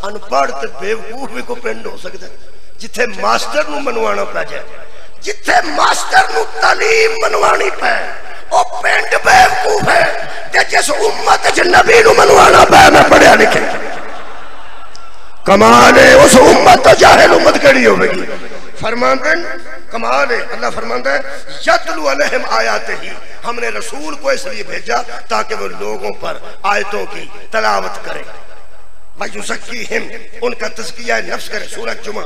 अनपढ़ ते बेवकूफ भी कोई पिंड हो सकता है जिथे मास्टर नू मनवाना पै जाए, जिथे मास्टर नू तालीम मनवानी पै ओ पिंड बेवकूफ है। ते जिस उम्मत च नबी नू मनवाना पै मैं पढ़िया लिखे कमाल है। उस उम्मत तो जाहिल उम्मत केड़ी होगी? फरमाते कमाल है। अल्लाह फरमाता है यतलू अलैहिम आयाते ही, हमने रसूल को इसलिए भेजा ताकि वो लोगों पर आयतों की तलावत करे। वयुज़क्कीहिम, उनका तज़किया नफ्स करे। सूरह जुमा।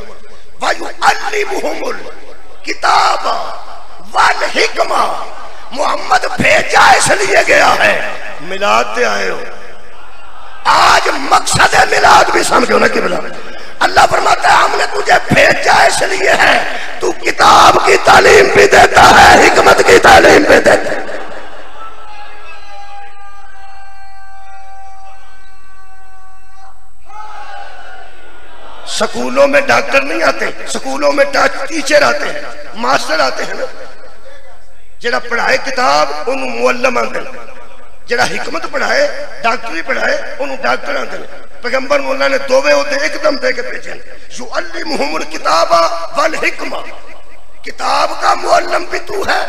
वयुअल्लिमुहुमुल किताब वल हिकमा, मोहम्मद भेजा इसलिए गया है। मिलाद पे आए हो आज, मकसद है मिलाद भी समझो ना कि अल्लाह फरमाता है हमने तुझे भेजा इसलिए है तू किताब की तालीम भी देता है, हिकमत की तालीम भी देता है। स्कूलों में डॉक्टर नहीं आते, स्कूलों में टीचर आते हैं, मास्टर आते हैं ना। जेड़ा पढ़ाए किताब उन्होंने मुअल्लम आंदे, जेड़ा हिकमत पढ़ाए डॉक्टरी पढ़ाए उन्होंने डॉक्टर आंदे। पैगंबर मौला ने दोवे होते एकदम दे के भेजे। युअल्लिमुहुमुल किताबा वल हिकमा, किताब का मुअल्लम भी तू है,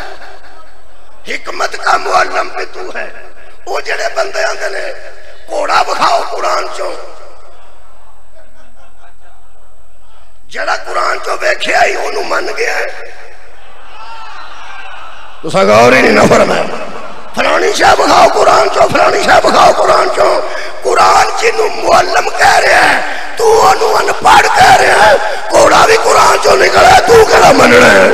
हिकमत का मुअल्लम भी तू है। वो जेड़े बंदे आंदे ने घोड़ा विखाओ कुरान चो, जेड़ा कुरान चो वेख्या ही ओनू मन गया है। तुसा गौर ही नहीं ना फरमाया। फलानी शाह विखाओ कुरान चो, फलानी शाह विखाओ कुरान चो। कुरान जिन्नू मुअल्लम कह रहा है तू ओनू अनपढ़ कह रहा है। घोड़ा भी कुरान चो निकला, तू कहड़ा मनना है?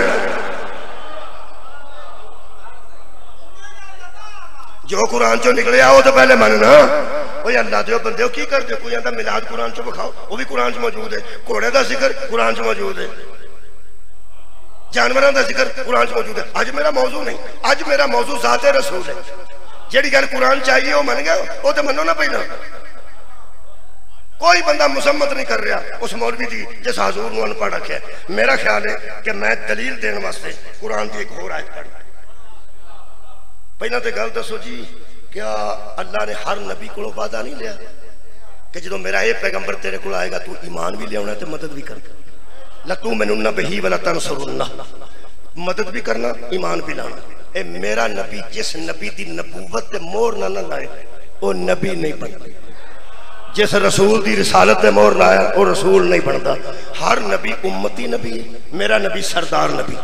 जो कुरान चो निकले वो तो पहले मनना। अल्लाह दे बंदे की करते? कोई आंदा मिलाद कुरान चो विखाओ, वो भी कुरान च मौजूद है। घोड़े का जिक्र कुरान च मौजूद है, जानवरों का जिक्र कुरान च मौजूद है। अज मेरा मौजू नहीं, अज मेरा मौजू ज़ाते रसूल है। जेड़ी गल कुरान चाहिए वो मन गया, वो तो मनो ना पहला। कोई बंदा मुसम्मत नहीं कर रहा उस मौलवी की जिस हजूर नूं अनपढ़ रखा। मेरा ख्याल है कि मैं दलील देने वास्ते कुरान की एक होर आयत पढ़ी। पहला तो गल दसो जी, क्या अल्लाह ने हर नबी को वादा नहीं लिया कि जो मेरा ये पैगंबर तेरे को आएगा तू ईमान भी लिया तो मदद भी करना? लतू मैनुन्ना बही वाला तनसरुन्ना, मदद भी करना ईमान भी लाना। ए मेरा नबी जिस नबी की नबूवत ते मोहर ना लाए वो नबी नहीं बनता। जिस रसूल की रिसालत ते मोहर लाया वो रसूल नहीं बनता। हर नबी उम्मती नबी है, मेरा नबी सरदार नबी।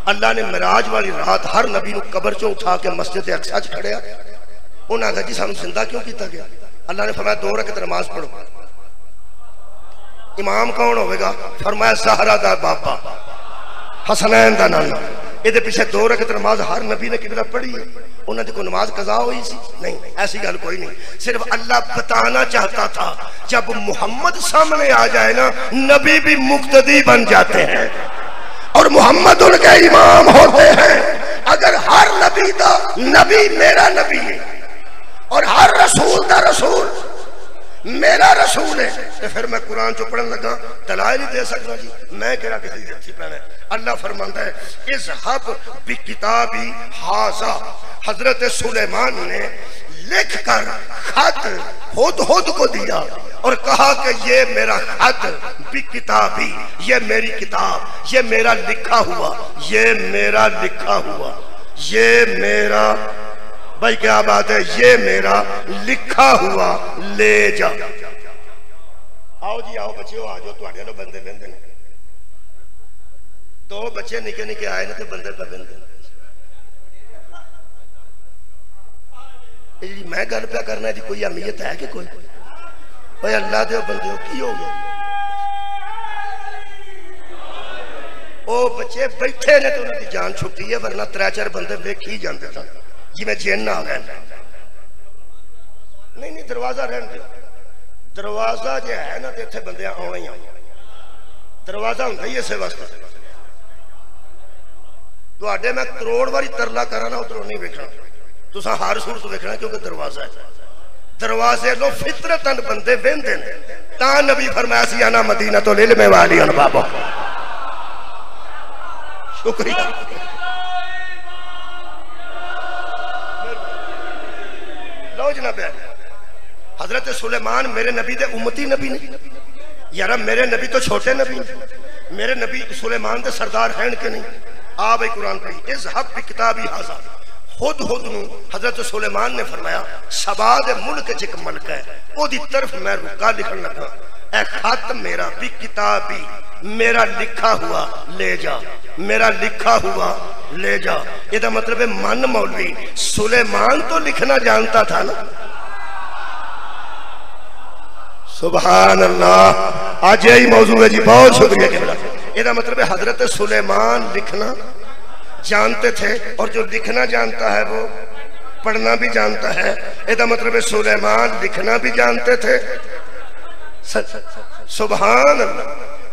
अल्लाह ने मिराज वाली रात हर नबी को कबर चो उठा के मस्जिद अक्सा च खड़िया। उन्हें आखा जी सानू जिंदा क्यों किया गया? अल्लाह ने फरमाया 2 रकअत नमाज पढ़ो। इमाम कौन होगा? फरमाया ज़हरा दा बाबा हसनैन दा नाना। ये पीछे 2 रकअत नमाज हर नबी ने किबला पढ़ी है। उन्होंने कोई नमाज कज़ा हुई सी? नहीं, ऐसी गल कोई नहीं। सिर्फ अल्लाह बताना चाहता था जब मोहम्मद सामने आ जाए ना नबी भी मुक्तदी बन जाते हैं और मोहम्मद उनके इमाम होते हैं। अगर हर नबी दा नबी मेरा नबी है और हर रसूल दा रसूल मेरा रसूल है तो फिर मैं कुरान चो पढ़न लगा दलाइल ही दे सकता जी। मैं कहना किसी की अच्छी पैना है। अल्लाह फरमाता है इज़हब बि किताबी हाज़ा, हजरत सुलेमान ने लिख कर खत हुद को दिया और कहा कि ये मेरा खत भी किताबी, ये मेरी किताब, ये मेरा लिखा हुआ, ये मेरा लिखा हुआ, ये मेरा, भाई क्या बात है, ये मेरा लिखा हुआ ले जा। आओ जी आओ बच्चे आ जाओ, तुहाडे लो बंदे बहते हैं। दो बच्चे निके निके आए ने तो बंदे पे बहते हैं। जी मैं गल पे करना जी कोई अहमियत है कि कोई? भाई अल्लाह दे बंदे हो की हो गया? ओ बच्चे बैठे ने तो उन्होंने जान छुट्टी है, वरना 3-4 बंदे वेख ही जाते सन जिवें जिन्न आ गए। नहीं नहीं दरवाजा रहन दो, दरवाजा जो है ना तो इतने बंदे आना ही आना, दरवाजा होंगे ही इसे वास्ते। तुहाडे मैं करोड़ बारी तरला करा ना उधरों नहीं वेखना, तुसा हर सूरत वेखना क्योंकि दरवाजा है। दरवाजे लो फितरतन बंदे वेंदे ने, ता नबी फरमाया सी आना मदीना तो लिल में वाली अन बाबा। शुक्रिया। लो जनाब हजरत सुलेमान मेरे नबी दे उम्मती नबी ने यार, मेरे नबी तो छोटे नबी ने, मेरे नबी सुलेमान दे सरदार हैं कि नहीं? आ भाई कुरान पढ़ी, इज़हब बिकिताबी हाज़ा। खुद हजरत सुलेमान ने फरमाया शबाद मुल्क च एक मलक है, ओदी तरफ मैं रुका लिखन लगा, ए खत मेरा भी किताबी, मेरा लिखा हुआ ले जा, मेरा लिखा हुआ ले जा। इसका मतलब है मन मौलवी सुलेमान तो लिखना जानता था ना। सुभान अल्लाह, आज यही मौजू है जी, बहुत शुक्रिया केवला। इसका मतलब है हजरत सुलेमान लिखना जानते थे, और जो लिखना जानता है वो पढ़ना भी जानता है। इसका मतलब है सुलेमान लिखना भी जानते थे। सुभान अल्लाह।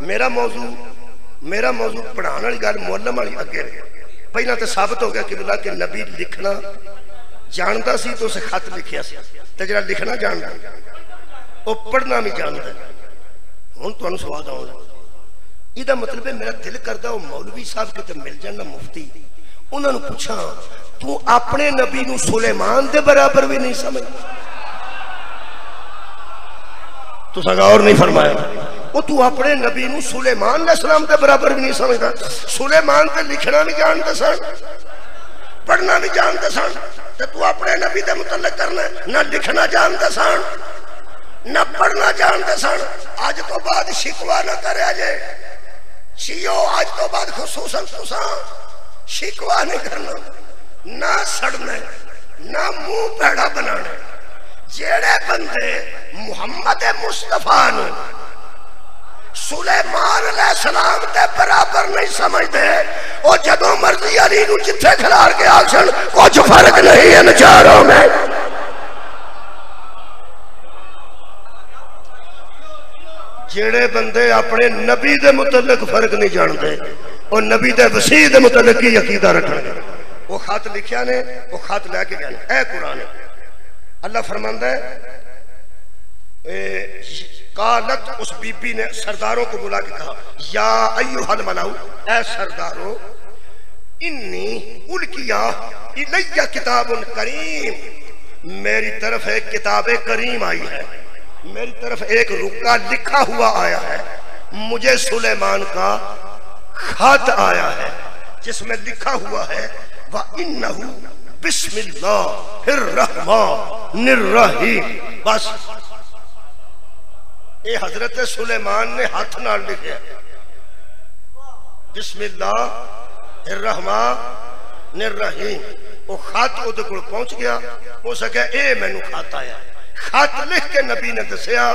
मेरा मौजू पढ़ाने वाली गल मुअल्लम वाली अगे पहला तो साबित हो गया कि बोला कि नबी लिखना जानता सी तो उसे खत लिखिया सी, ते जिहड़ा लिखना जानता वो पढ़ना भी जानता। हुण तुहानूं स्वाद आउणा, इहदा मतलब है मेरा दिल करदा वो मौलवी साहब किते मिल जाण मुफ्ती, उन्होंने पूछा तू अपने नबी नूं सुलेमान दे बराबर भी नहीं समझदा? तुसां गौर नहीं फरमाया, वो तू अपने नबी नूं सुलेमान अलैहिस्सलाम दे बराबर भी नहीं समझदा? सुलेमान ते लिखना भी जानते सन, पढ़ना भी जानते सन, ते तू अपने नबी दे मुतल्लिक करना ना लिखना जानते सन ना पढ़ना जानते सन। आज तो बाद शिकवा ना करे जे शियो, आज तो बाद खुसूसन तुसा शिकवा नहीं करना, ना सड़ना ना मुंह पैड़ा बनाना। जेड़े बंदे मुहम्मद मुस्तफा नूं सुलेमान अलैहिस्सलाम दे बराबर नहीं समझते, वो जदों मर्जी अली नूं जिथे खिलार के आखन कुछ फर्क नहीं इन चारों में। जेड़े बंदे अपने नबी दे मुतल्लिक फर्क नहीं जानते, और नबी दे वसी दे मुतल्लिक ही अकीदा रखणगे। वो खत लिखिया ने, वो खत लैके गए, ऐ कुरान है। अल्लाह फरमांदा है कालत, उस बीबी ने सरदारों को बुला के कहा, या अय्युहल मलाउ, ऐ सरदारों, इन्नी उल्किया इलैया किताबुन करीम, मेरी तरफ एक किताब करीम आई है, मेरी तरफ एक रुका लिखा हुआ आया है, मुझे सुलेमान का खत आया है जिसमें लिखा हुआ है व इन्नहु बिस्मिल्लाहिर रहमानिर रहीम। बस ये हजरत सुलेमान ने हाथ नाल लिखे बिस्मिल्लाहिर रहमानिर रहीम। वो खत उहदे कोल पहुंच गया, हो सके ए मैनू खत आया। खत लिख के नबी ने दसिया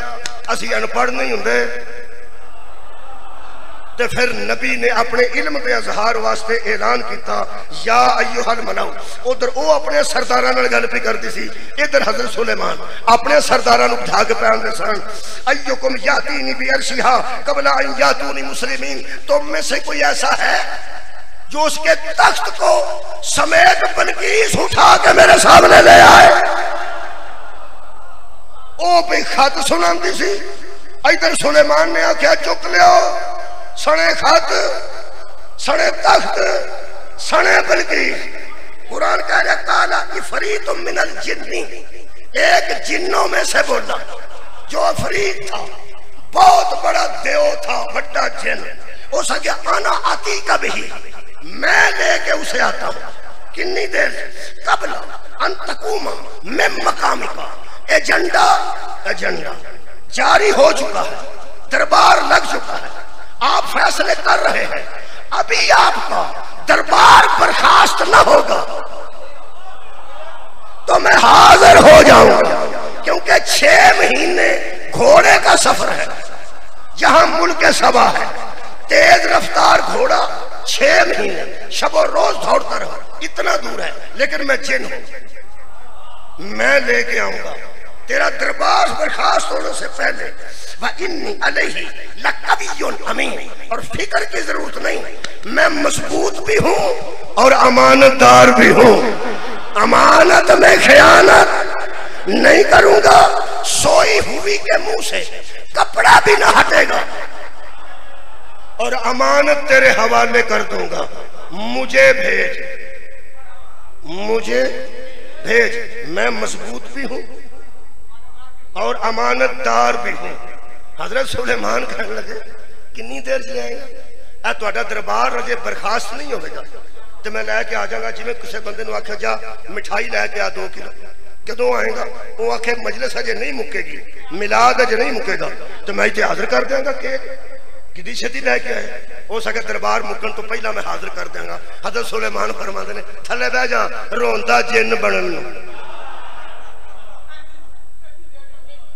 असी अनपढ़ नहीं होंदे, ते फिर नबी ने अपने इल्म के अजहार वास्ते ऐलान किया या अय्युहल मलाउ। उधर वो अपने सरदारां नाल गल भी करती सी, इधर हजरत सुलेमान अपने सरदारां नूं बिठा के पहनदे सन। अय्युकुम यातीनी बिअर्शिहा कबला अन यातूनी मुस्लिमीन, तुम में से कोई ऐसा है जो उसके तख्त को समेत बलकीस उठा के मेरे सामने ले आए। ओ भी खत सुनाती सी, इधर सुलेमान ने आख्या चुक लियो, सने खत सने तख्त सने बल्कि। कुरान कह रहा काला इफरीतुम मिनल जिन्नी, एक जिन्नों में से बोला जो अफरीद था, बहुत बड़ा देव था, बड़ा जिन। उस आगे आना आती कभी, मैं लेके उसे आता हूँ। कितनी देर? कबला अंतकुमा में मकामिका। एजेंडा जारी हो चुका है, दरबार लग चुका है, आप फैसले कर रहे हैं। अभी आपका दरबार बर्खास्त न होगा तो मैं हाजिर हो जाऊंगा, क्योंकि 6 महीने घोड़े का सफर है। जहां मुल्क सभा है, तेज रफ्तार घोड़ा 6 महीने शबो रोज दौड़ता रहा, इतना दूर है। लेकिन मैं जिन हूं, मैं लेके आऊंगा। तेरा दरबार बर्खास्त होने से पहले वइन्नी अलैहि लकवियुन अमीन, और फिक्र की जरूरत नहीं, मैं मजबूत भी हूं और अमानतदार भी हूं। अमानत में खयानत नहीं करूंगा, सोई हुई के मुंह से कपड़ा भी ना हटेगा, और अमानत तेरे हवाले कर दूंगा। मुझे भेज, मैं मजबूत भी हूं और अमानतदार भी हूं। हजरत सुलेमान कहने लगे कितनी देर से आएगा? तुहाडा दरबार अजे बर्खास्त नहीं होगा तो मैं लैके आ जाऊंगा। जिवें किसी बंदे नूं आख्या जा मिठाई लैके आ 2 किलो, कदों आएगा? वो आखे मजलिस अजे नहीं मुकेगी, मिलाद अजे नहीं मुकेगा, तो मैं इत्थे हाजिर कर देंगा। कि छेती लैके आए, हो सके दरबार मुकन तो पहला मैं हाजिर कर देंगा। हजरत सुलेमान फरमाते ने थले बह जा, रोंदा जिन बनन नूं।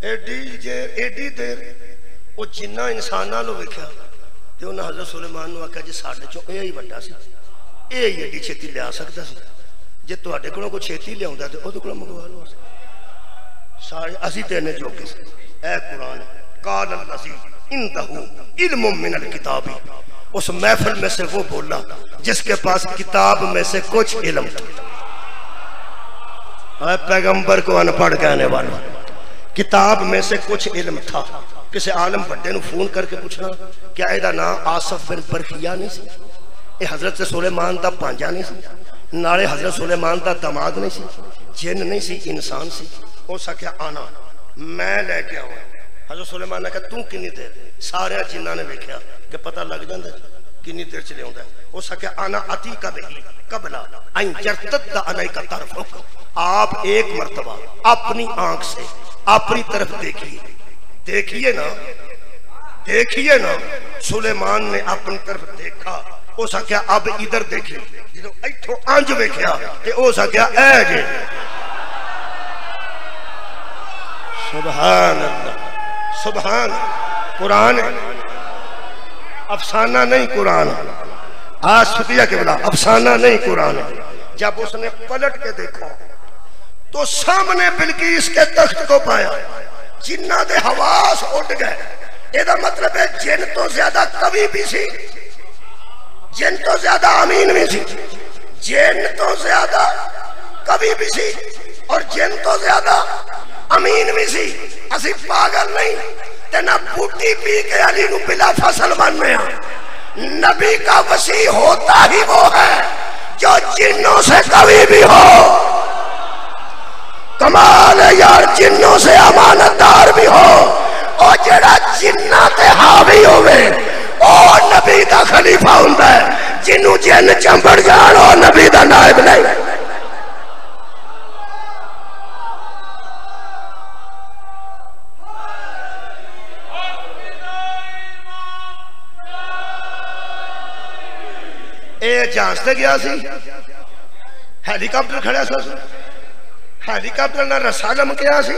एडी देर वो जिन्ना इंसानां नूं वेख्या ते उन्हां हजरत सुलेमान नूं आख्या जी साडे चों इह ही वड्डा सी, इह ही एडी छेती लिया सकदा सी। जे तुहाडे कोलों कोई छेती लिआउंदा ते ओहदे कोलों मंगवा लो। सारे असीं ते इन्ने जोगे सी। ऐ कुरान काल अल्लज़ी इंदहू इल्मुम मिनल किताबी, उस महफिल में से वो बोला जिसके पास किताब में से कुछ इल्म था। पैगंबर को अनपढ़ कहने वाला, किताब में से कुछ इल्म था। किसी आलम बड़े नूं फोन करके पूछना क्या एदा नाम आसफ बिन बरखिया नहीं सी? ये हजरत सुलेमान दा भांजा नहीं सी? नाले हजरत सुलेमान दा दामाद नहीं सी? जिन नहीं सी, इंसान सी। हो सकिया आना, मैं लैके आवां। हजरत सुलेमान ने कहा तू कितनी देर? सारे जिन्ना ने वेख्या कि पता लग जाता कितनी देर च लिया। हो सकिया आना अती कभी कबला अलैका तरफुक, आप एक मरतबा अपनी आंख से अपनी तरफ देखिए ना। सुलेमान ने अपनी तरफ देखा, हो सकिया अब इधर देखिए। जो इथों अंज वेख्या ते हो सकिया ऐ जे। सुभान अल्लाह, सुभान। कुरान अफसाना नहीं, कुरान आसफिया के बोला अफसाना नहीं, कुरान। जब उसने पलट के देखा तो सामने बिल्किस के तख्त को पाया। जिन्ना दे हवास उड़ गए। एदा मतलब है जिन तो ज्यादा कवि भी सी, जिन तो ज्यादा अमीन भी सी, जिन तो ज्यादा कवि भी सी, और जिन तो ज्यादा अमीन भी सी। असी पागल नहीं ते ना बूटी पी के अली नू बिला फसल बनने। नबी का वसी होता ही वो है जो जिन्नों से कवि भी हो। कमाल है यार, जिन्नों से अमानतदार भी हो, और जड़ा जिन्ना ते हावी होवे ओ नबी दा खलीफा हुंदा है। जिन्नू जिन्न चंबड़ जान ओ नबी दा नायब नहीं। जहाज से गया सी, हेलीकॉप्टर खड़ा सी, हेलीकॉप्टर ना रस्सा लमकिया सी।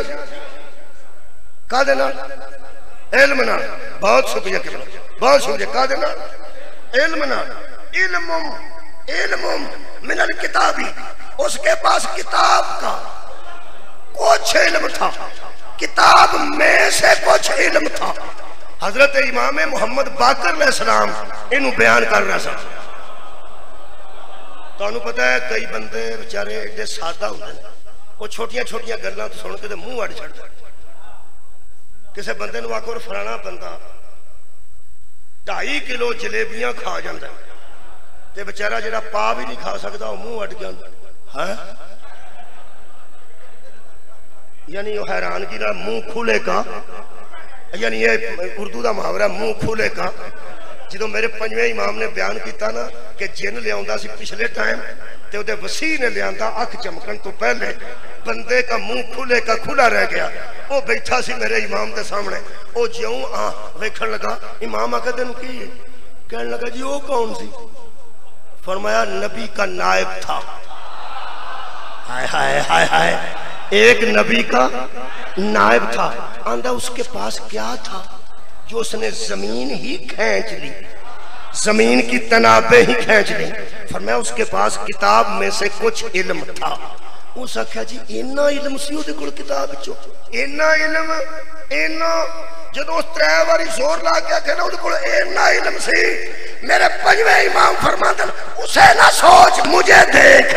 कादे नाल? इल्म नाल। बहुत शुक्रिया, बहुत शुक्रिया। कादे नाल? इल्म नाल। इल्मुम मिनल किताबी, उसके पास किताब का कुछ इल्म था, किताब में से कुछ इल्म था। हजरत इमाम मुहम्मद बाकर अलैहिस्सलाम इनू बयान कर रहा था। तुहानू पता है कई बंदे बेचारे एडे सादा होंदे ने, वो छोटिया छोटिया गल्लां तो सुन के मुंह अड़ छड़दा। किसी बंदे नूं आखो फलाना बंदा 2.5 किलो जलेबियां खा जाता ते बेचारा जिहड़ा पा भी नहीं खा सकता वो मुंह अड़ गया है। यानी वो हैरानगी ना मुंह खुले का, यानी ये उर्दू का मुहावरा मुंह खुले का। जो मेरे पंजवें इमाम ने बयान किया ना कि जिन लिया सी पिछले टाइम तो उहदे वसीह ने लिया अख चमकन तो पहले बंदे का मुंह खुले का खुला रह गया। वो बैठा सी मेरे इमाम के सामने, वो ज्यों वेखण लगा, इमाम आके तेन की कहने लगा जी वो कौन सी? फरमाया नबी का नायब था। हाय हाय हाय हाय, एक नबी का नायब था। आंदा उसके पास क्या था जो उसने जमीन ही खींच ली, जमीन की तनाबे ही खींच ली। फरमाया उसके पास किताब में से कुछ इल्म था। उस आख्या जी इन्ना इल्म सी उहदे कोल किताब चो, इन्ना इल्म, इन्ना जो उस 3 बारी जोर ला के आखे ना उहदे कोल इन्ना इल्म सी। मेरे पंजवें इमाम फरमाते उसे ना सोच मुझे देख।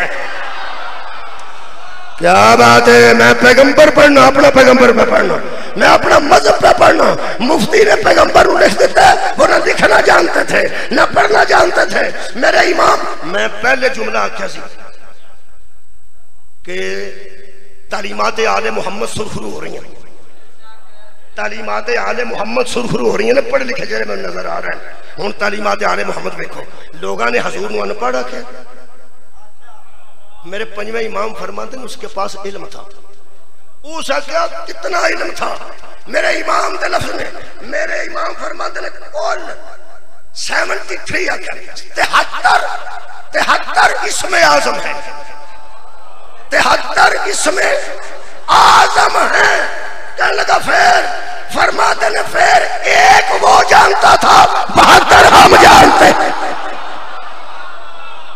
क्या बात है, मैं पैगंबर पढ़ना, अपना पैगंबर पे पढ़ना, मैं अपना मजहब पे पढ़ना। मुफ्ती ने पैगंबर लिख देता है, वो ना लिखना जानते थे ना पढ़ना जानते थे। मेरे इमाम मैं पहले जुमला आख्या सी कि तालीमात आले मुहम्मद सुरखरू हो रही हैं, तालीमात आले मुहम्मद सुरखरू हो रही हैं, पढ़े लिखे जरे मैं नजर आ रहे हैं। हुण तालीमात आले मुहम्मद देखो, लोगों ने हजूर नूं अनपढ़ आख्या। मेरे पंजवें इमाम फरमाते हैं उसके पास इल्म था। उस आख्या कितना इल्म था? मेरे इमाम के लफ्ज ने, मेरे इमाम फरमाते हैं कुल 73 आख्या 73 इसमें आजम है, 73 इसमें आजम है। कहने लगा फिर फरमाते ने फिर एक वो जानता था 72 हम जानते।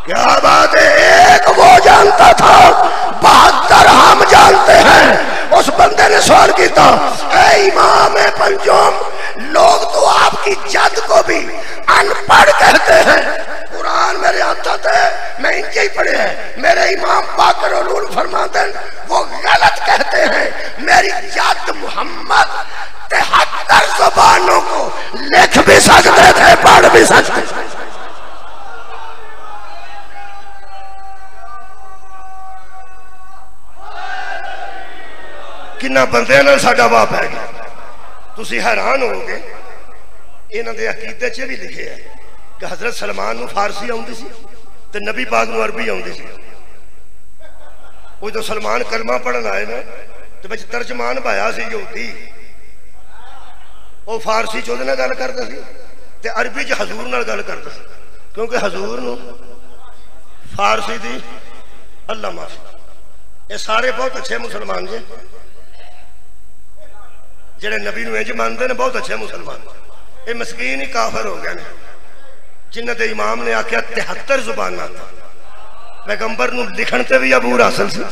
क्या बात है, एक वो जानता था 72 हम जानते हैं। उस बंदे ने सवाल किया, ऐ इमाम पंजुम, लोग तो आपकी जद को भी अनपढ़ कहते हैं। कुरान मेरे हाथ थे, मैं इनके ही पढ़े हैं। मेरे इमाम बाकर उलूल फरमाते हैं वो गलत कहते हैं। मेरी जद मोहम्मद 73 ज़बानों को लिख भी सकते थे, पढ़ भी सकते थे। किन्ना बंदे नाल साडा वाह पै गया, तुसी हैरान होगे। इन्हां दे अकीदे च भी लिखे है कि हजरत सलमान नूं फारसी आउंदी सी ते नबी पाक नूं अरबी आउंदी सी। वो जो सलमान कलमा पढ़न आए ना ते विच तर्जमान भाया सी यहूदी, वो फारसी च उहदे नाल गल करदा सी ते अरबी च हजूर नाल गल करदा सी, क्योंकि हजूर नूं फारसी दी अल्लाह माफी। ये सारे बहुत अच्छे मुसलमान जे जेड़े नबी नूं इंज मानते हैं, बहुत अच्छे मुसलमान। ये मस्कीन ही काफर हो गए जिन्हां दे इमाम ने आख्या 73 ज़ुबानां था। पैगंबर नूं लिखण ते भी अबूर हासिल सी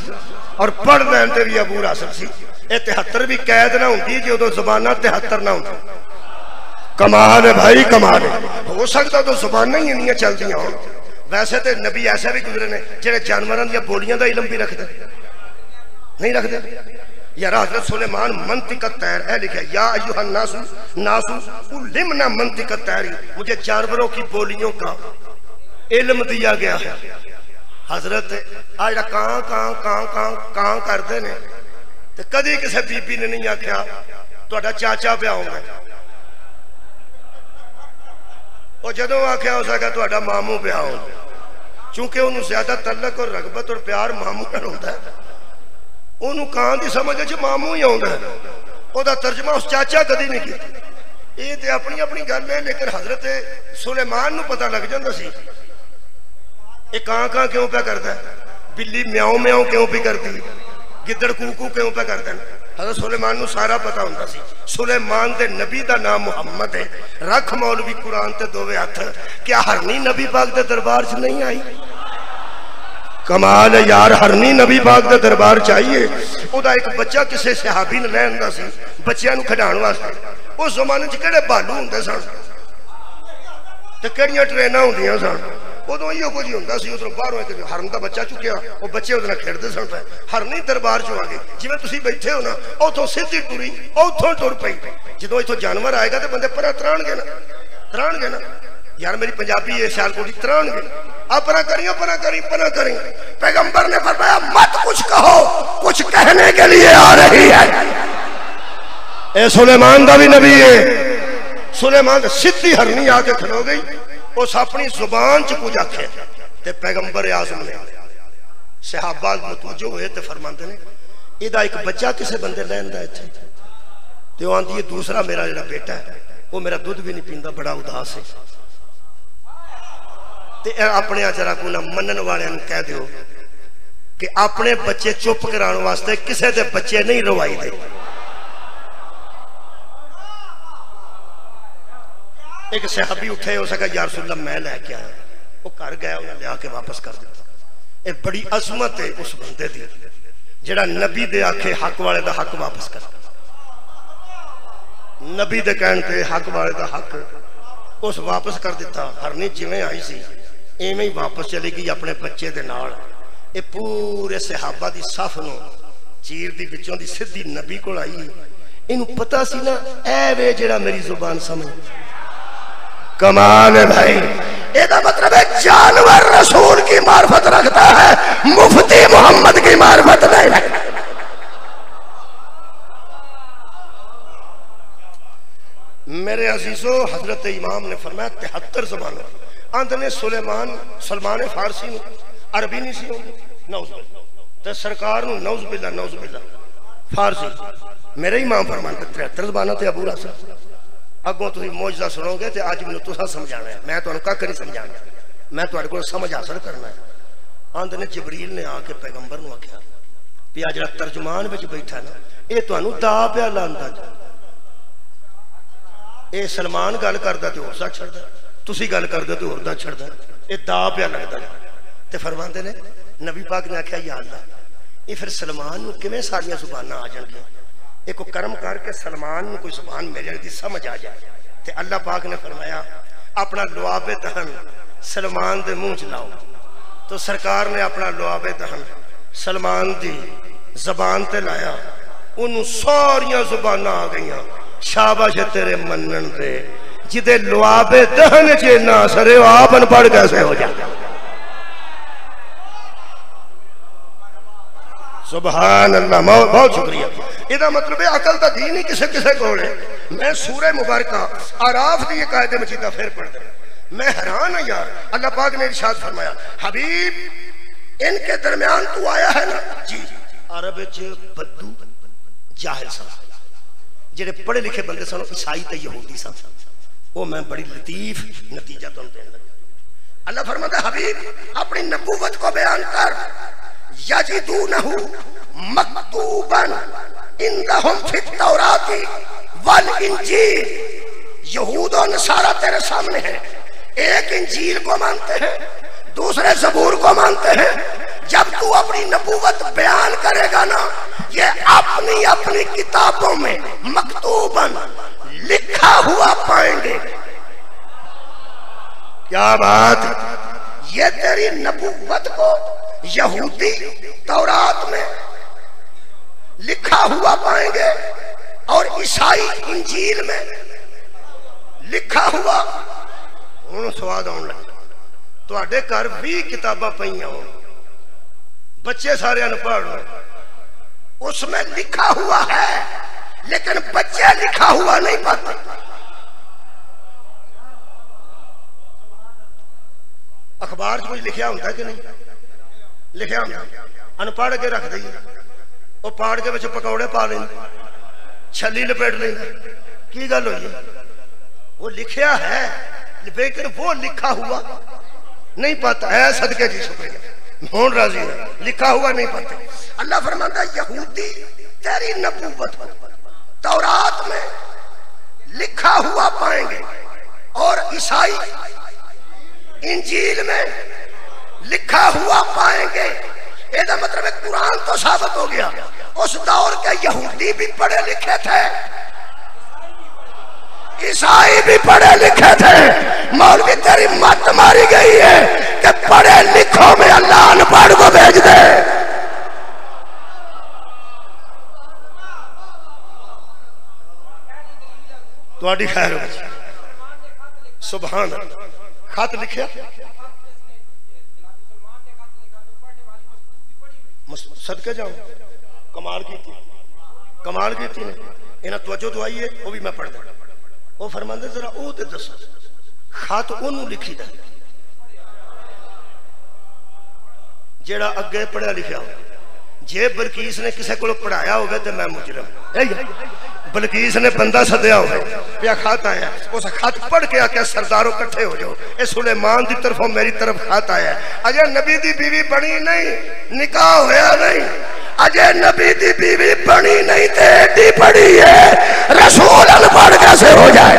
और पढ़ लैण ते भी अबूर हासिल सी। ये 73 भी कैद ना हुंदी जे उदों ज़ुबानां 73 ना हुंदी। कमाल है भाई, कमाल है। हो सकता तो ज़ुबानां ही इन्नियां चलदियां होण। वैसे तो नबी ऐसे भी गुजरे ने जेड़े जानवरां दी बोलियां दा इलम भी रखदे नहीं रखदे। या हज़रत सुलेमान मंतिक़त तैर है लिखा, या अय्युहन नासु नासु उल्लिमना मंतिक़त तैरी, मुझे जानवरों की बोलियों का इल्म दिया गया है। हजरत आ जरा कां कां कां कां कां करते ने ते कदी किसी बीबी ने नहीं आख्या तुहाडा चाचा पिया होंदा, और जदों आख्या उस आख्या तुहाडा मामू पिया होंदा, चूंकि उन्होंने ज्यादा तलक और रगबत और प्यार मामू नाल होंदा है। उन्होंने कां की समझ च मामू ही आता है, वह तर्जमा उस चाचा कदी नहीं किया। ये तो अपनी अपनी गल है, लेकिन हजरत सुलेमान नूं पता लग जाता सी ये कां कां क्यों पे करता है, बिल्ली म्याऊ म्याऊ क्यों भी करती, गिद्दड़ कूकू क्यों पे करते हैं। हजरत सुलेमान नूं सारा पता होंदा सी। सुलेमान दे नबी का नाम मुहम्मद है। रख मौलवी कुरान ते दोवे हथ, क्या हरनी नबी पाक दे दरबार च नहीं आई? कमाल है यार, हरनी नबी पाक दे दरबार चाहिए। उहदा एक बच्चा किसी सहाबी ने लैंदा सी बच्चों को खिडाउण वास्ते। उस जमाने च किहड़े भालू हुंदे सन ते किहड़ियां ट्रेनां हुंदियां सन, उदों इहो कुछ हुंदा सी। उधरों बाहरों एक हरन का बच्चा चुकिया, वो बच्चे उहदे नाल खेडदे सन। हरनी दरबार चों आ गए, जिवें तुसीं बैठे हो ना, उथों सीधी टुरी उथों टुर पई। जदों इथों जानवर आएगा तो बंदे परा तराणगे ना, तराणगे ना यार। मेरी पंजाबी है सियालकोट त्राणगे, अपना करियो पना करी पना करी। पैगंबर ने फरमाया मत कुछ कहो, कुछ कहने के लिए आ रही है। ए सुलेमान का भी नबी है। सुलेमान सीधी हरनी आके खलो गई, उस अपनी जुबान च कुछ आखे ते पैगंबर आजम ने सहाबा मुतवज्जो हुए ते फरमाते ने इहदा एक बच्चा किसी बंदे लैंदा इत्थे ते ओ आंदी है दूसरा मेरा जिहड़ा बेटा है वो मेरा दूध भी नहीं पींदा, बड़ा उदास है। ते अपने जरा को ना मनन वालियां नूं कह दिओ कि अपने बच्चे चुप कराने वास्ते किसी दे बच्चे नहीं रवाई दे। एक सहाबी उठे, हो सका या रसूल अल्लाह मैं लैके आया, वो घर गया, उन्हें लिया के वापस कर दिया। ये बड़ी अजमत है उस बंदे दी जेड़ा नबी दे आखे हक वाले दा हक वापस कर, नबी दे कहण ते हक वाले दा हक उस वापस कर दिता। हरनी जिवें आई सी इवें ही वापस चली गई अपने बच्चे दे नाल। ये पूरे सहाबा दी सफ नूं चीर दी विचों दी सीधी नबी कोल आई। इनू पता सी ना ऐ वे जेड़ा मेरी जुबान समझ। कमाल है भाई। ਇਹਦਾ मतलब है जानवर रसूल की मार्फत रखता है, मुफ्ती मोहम्मद की मार्फत नहीं रखता। मेरे अजीजों, हजरत इमाम ने फरमाया 73 ज़बान अंत ने सलमान फारसी अरबी नहीं सी तो सरकार नौज बिल्ला फारसी। मेरे इमाम फरमाते 73 ज़बान ते अबू हसन अगों तुम मौजदा सुनोगे तो अज मैं तुसा समझाना है, मैं तुम्हें कख नहीं समझाना, मैं तुहाडे कोल समझ हासिल करना है। आंद ने जबरील ने आके पैगंबर नूं आख्या भी आ जिहड़ा तर्जमान विच बैठा ना ये तुहानूं दा पिया लांदा, ये सलमान गल करदा ते होर दा छड़दा, तुसी गल करदे ते होर दा छड़दा, ये दा पिया लगदा। ते फरमांदे ने नबी पाक ने आख्या या अल्लाह ये फिर सलमान नूं किवें सारियां जुबानां आ जाणगियां, एक कर्म करके सलमान नूं कोई जुबान मिलने की समझ आ जाए। तो अल्लाह पाक ने फरमाया अपना लुआबे दहन सलमान दे मुंह च लाओ। तो सरकार ने अपना लुआबे दहन सलमान दी जबान ते लाया, उन्होंने सारियां जुबानां आ गईयां। शाबाश तेरे मनन दे जिदे लुआबे दहन च ना सरे आप अनपढ़ कैसे हो जाए। सुभान अल्लाह, बहुत शुक्रिया। इसका मतलब है अकल का दी नहीं किसे किसे को है। मैं सूरह मुबारक आराफ की एक आयत मजीदा फिर पढ़ दे, मैं हैरान हूं यार। अल्लाह पाक ने इरशाद फरमाया हबीब इनके दरमियान तू आया है ना जी। अरब बद्दू जाहिल सन, जेडे पढ़े लिखे बंदे सन, ईसाई ते यहूदी सन। वो मैं बड़ी लतीफ नतीजा तुम देने लगा। अल्लाह फरमाता हबीब अपनी नबूवत को बयान कर, यजिदूनहु मक्तूबन इंदहुम फित तौराती वल इंजील। यहूद और नसारा तेरे सामने है, एक इंजील को मानते हैं, दूसरे ज़बूर को मानते हैं। जब तू अपनी नबूवत बयान करेगा ना, ये अपनी अपनी किताबों में मक्तूबन लिखा हुआ पाएंगे। क्या बात, ये तेरी नबूवत को यहूदी तौरात में लिखा हुआ पाएंगे और ईसाई इंजील में लिखा हुआ। हुण स्वाद आउण लगा, तुहाडे घर 20 किताबां पईयां होण, बच्चे सारे अनपढ़ हो, उसमें लिखा हुआ है लेकिन बच्चे लिखा हुआ नहीं पाते। अखबार कुछ लिखा होता कि नहीं लिखा होता, अनपढ़ के रख दी, वो पाड़ के बच्चे पकौड़े पा लें, छली लपेट लें। की गल हुई, वो लिखा है लेकिन वो लिखा हुआ नहीं पाता है। सदके जी शुक्रिया, होन राजी है, लिखा हुआ नहीं पाते। अल्लाह फरमाता यहूदी तेरी नबूवत को तौरात में लिखा हुआ पाएंगे और ईसाई इंजील में लिखा हुआ पाएंगे। इसका मतलब है कुरान तो साबित हो गया, उस दौर के यहूदी भी पढ़े लिखे थे, ईसाई भी पढ़े लिखे थे। मौलवी तेरी मत मारी गई है कि पढ़े लिखों में अल्लाह अनपढ़ को भेज दे। तो खैर सुभान खत लिखा सदके जाऊं कमाल की ने इन्हें तवज्जो दवाई है वो भी मैं पढ़ दें वो फरमाते जरा वो तो दसो खत ओनू लिखी दा जेड़ा अगे पढ़िया लिखा हो जे बलकीस ने किसी को पढ़ाया होगा तो मैं मुजरम बलकीस ने बंदा सदया हो खत आया उस खत पढ़ के आके सरदारों कट्ठे हो जाओ ये सुलेमान की तरफों मेरी तरफ खत आया अजय नबी की बीवी बनी नहीं निकाह होया नहीं अजय नबी की बीवी बनी नहीं ते एडी पड़ी है रसूल अनपढ़ कैसे हो जाए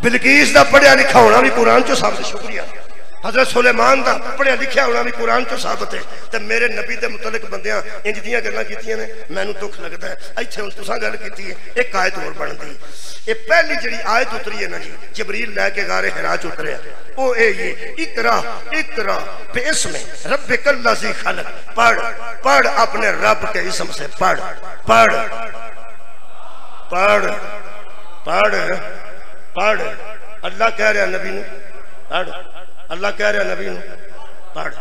बिलकीस का पढ़िया लिखा होना भी कुरान चो साबित शुक्रिया हजरत सुलेमान का पढ़िया लिखा होना भी कुरान चो साबित है तो मेरे नबी के मुतलक बंदियां इंज दी गल्लां कीतियां ने मैनू दुख लगता है इत्थे हुण तुसां गल कीती है एक आयत होर बनदी ये पहली जिहड़ी आयत उतरी है ना जी जबरील लैके गारे हिरा च उतरिया ओ ये इकरा इकरा बिस्मि रब्बिकल लज़ी खलक पढ़ पढ़ अपने रब के इस्म से पढ़ पढ़ पढ़ पढ़ पढ़ अल्लाह कह रहा नबी ने पढ़ अल्लाह कह रहा नबी पढ़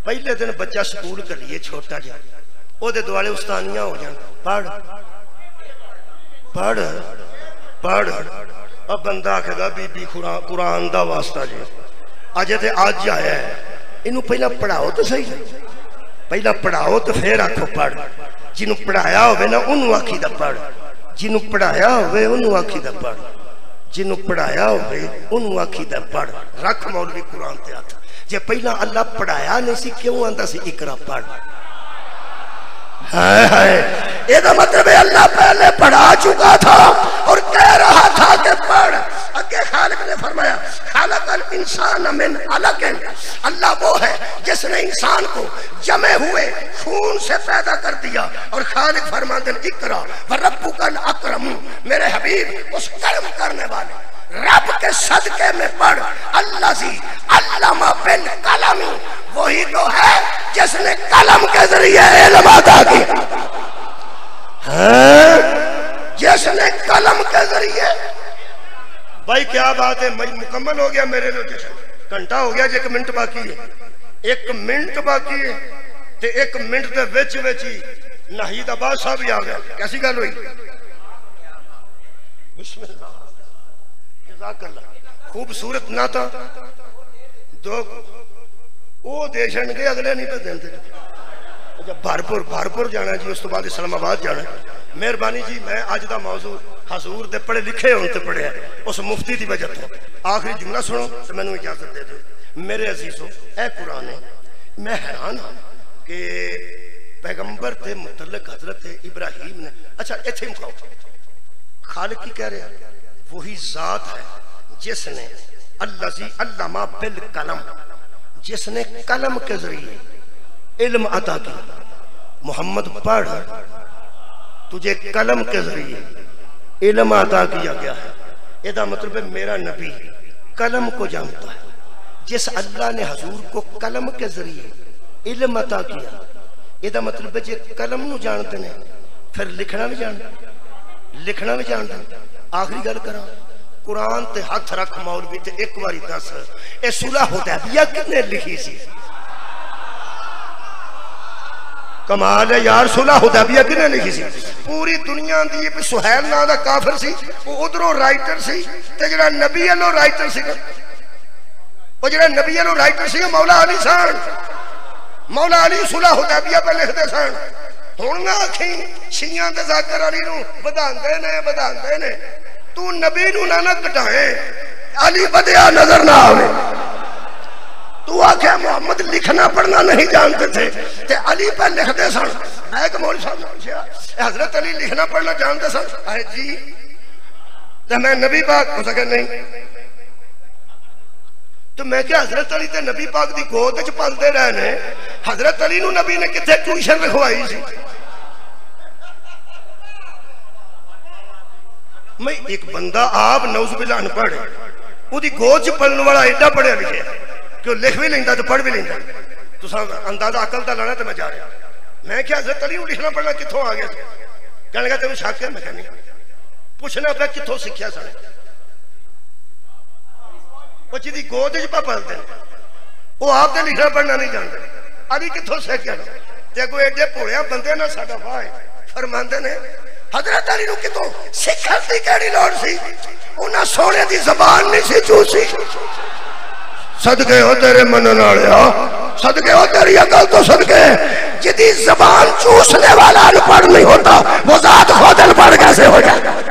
पहले दिन बच्चा स्कूल करिए छोटा जा ओदे दुआले उस्तानियां हो जान पढ़ पढ़ पढ़ अब बंदा आखेगा बीबी कुरान दा वास्ता जी अजे ते अज आया है इनू पहला पढ़ाओ तो सही पहला पढ़ाओ तो फिर आखो पढ़ जिन्हों पढ़ाया होवे ना उन्होंने आखी दा पढ़ जिन्हों पढ़ाया होवे उन्होंने आखी दा पढ़ जिन्हों पढ़ाया होवे उन्होंने आखी दा पढ़ रख मौलवी कुरान ते हथ जे पहला अल्लाह पढ़ाया नहीं सी क्यों आंदा सी इकरा पढ़ हाय हाय ਇਹਦਾ मतलब है अल्लाह पहले पढ़ा चुका था और कह रहा था कि पढ़ अगे खालिक ने फरमाया खालकल इंसान मिन अलक अल्लाह वो है जिसने इंसान को जमे हुए खून से पैदा कर दिया और खालिक फरमाते हैं इकरा व रब्बुकल अकरम मेरे हबीब उस कर्म करने वाले रब के सदके में पढ़ अल्लाह सी अल्लामा बिल कलम वही तो है जिसने कलम के जरिए इल्म अता किया जिसने कलम के जरिए भाई क्या बात है मुकम्मल हो गया मेरे लिए घंटा हो गया 1 मिनट बाकी है 1 मिनट बाकी है ते 1 मिनट के विच विच ही नाहीद अब्बास साहब भी आ गया कैसी गल हुई बिस्मिल्लाह जज़ाकल्लाह खूबसूरत नाता दो वो देशन के अगले नहीं तो दिन भरपुर भरपुर जाना जी उस तो बाद इस्लामाबाद जाना मेहरबानी जी मैं अज का मौजू हजूर दे पढ़े लिखे होने ते पढ़िया उस मुफ्ती की वजह तो आखिरी जुमला सुनो तो मैनू इजाजत दे दो मेरे अजीजों ए कुरान है मैं हैरान हाँ कि पैगंबर के मुतलक हजरत इब्राहिम ने अच्छा इत्थे मुकाओ खालिक की कह रहे हैं वही जात है जिसने अल्लाजी अल्लामा बिल कलम जिसने कलम के जरिए इल्म अता किया मोहम्मद पढ़ तुझे कलम के जरिए इल्म अता किया गया है इसका मतलब है मेरा नबी कलम को जानता है जिस अल्लाह ने हजूर को कलम के जरिए इल्म अता किया इसका मतलब है जो कलम नू जानते हैं फिर लिखना भी जानते आखिरी गल करा कुरान ते हाथ रख मौलवी ते एक बारी दस ए सुलह हुदैबिया किसने लिखी सी कमाल है यार सुलह हुदैबिया किसने लिखी सी पूरी दुनिया दी सुहैल नाम दा काफिर सी वो उधरों राइटर सी ते जेड़ा नबी वालों राइटर सी वो जेड़ा नबी वालों राइटर सी मौला अली सन मौला अली सुलह हुदैबिया पे लिखते सन हुण ना आखी शियां ते ज़ाकिर अली नूं वधांदे ने तू नबी नूं ना घटाए अली वधिया नजर ना आवे तू आख्या मोहम्मद लिखना पढ़ना नहीं जानते थे ते अली पर लिखते सन मैं एक मौलवी साहब पूछा हजरत अली लिखना पढ़ना जानते सन आए जी ते मैं नबी पाक हो सके नहीं तो मैं क्या हजरत अली ते नबी पाक दी गोद च पलते रहे ने हजरत अली नूं नबी ने किथे ट्यूशन लिखवाई सी मैं एक बंदा आप नौजुबिल्ला अनपढ़ उसकी गोद च पलने वाला एडा पढ़िया लिखे कि लिख भी लेंदा तो पढ़ भी लेंदा तुसा अंदाजा अकल का लाना तो मैं जा रहा मैं क्या हजरत अली लिखना पढ़ना कितों आ गया कहने लगा तेन शक है मैं कहनी पूछना पे कितों सीखिया सारे वो जिदी गोद च पलते वो आप तो लिखना पढ़ना नहीं जानते अभी कितों सीखिया जे कोई एडे भोलिया बंदे ना साडा भाई फरमांदे ने हजरत अली नूं कितों सिखण दी केड़ी लोड़ सी उन्हां सोने दी ज़बान नहीं सी चूसी सदके हो तेरे मनन वालिया सदके हो तेरी अकल तो सदके जिदी ज़बान चूसने वाला अनपढ़ नहीं होता वो ज़ात खुद अनपढ़ कैसे हो जाए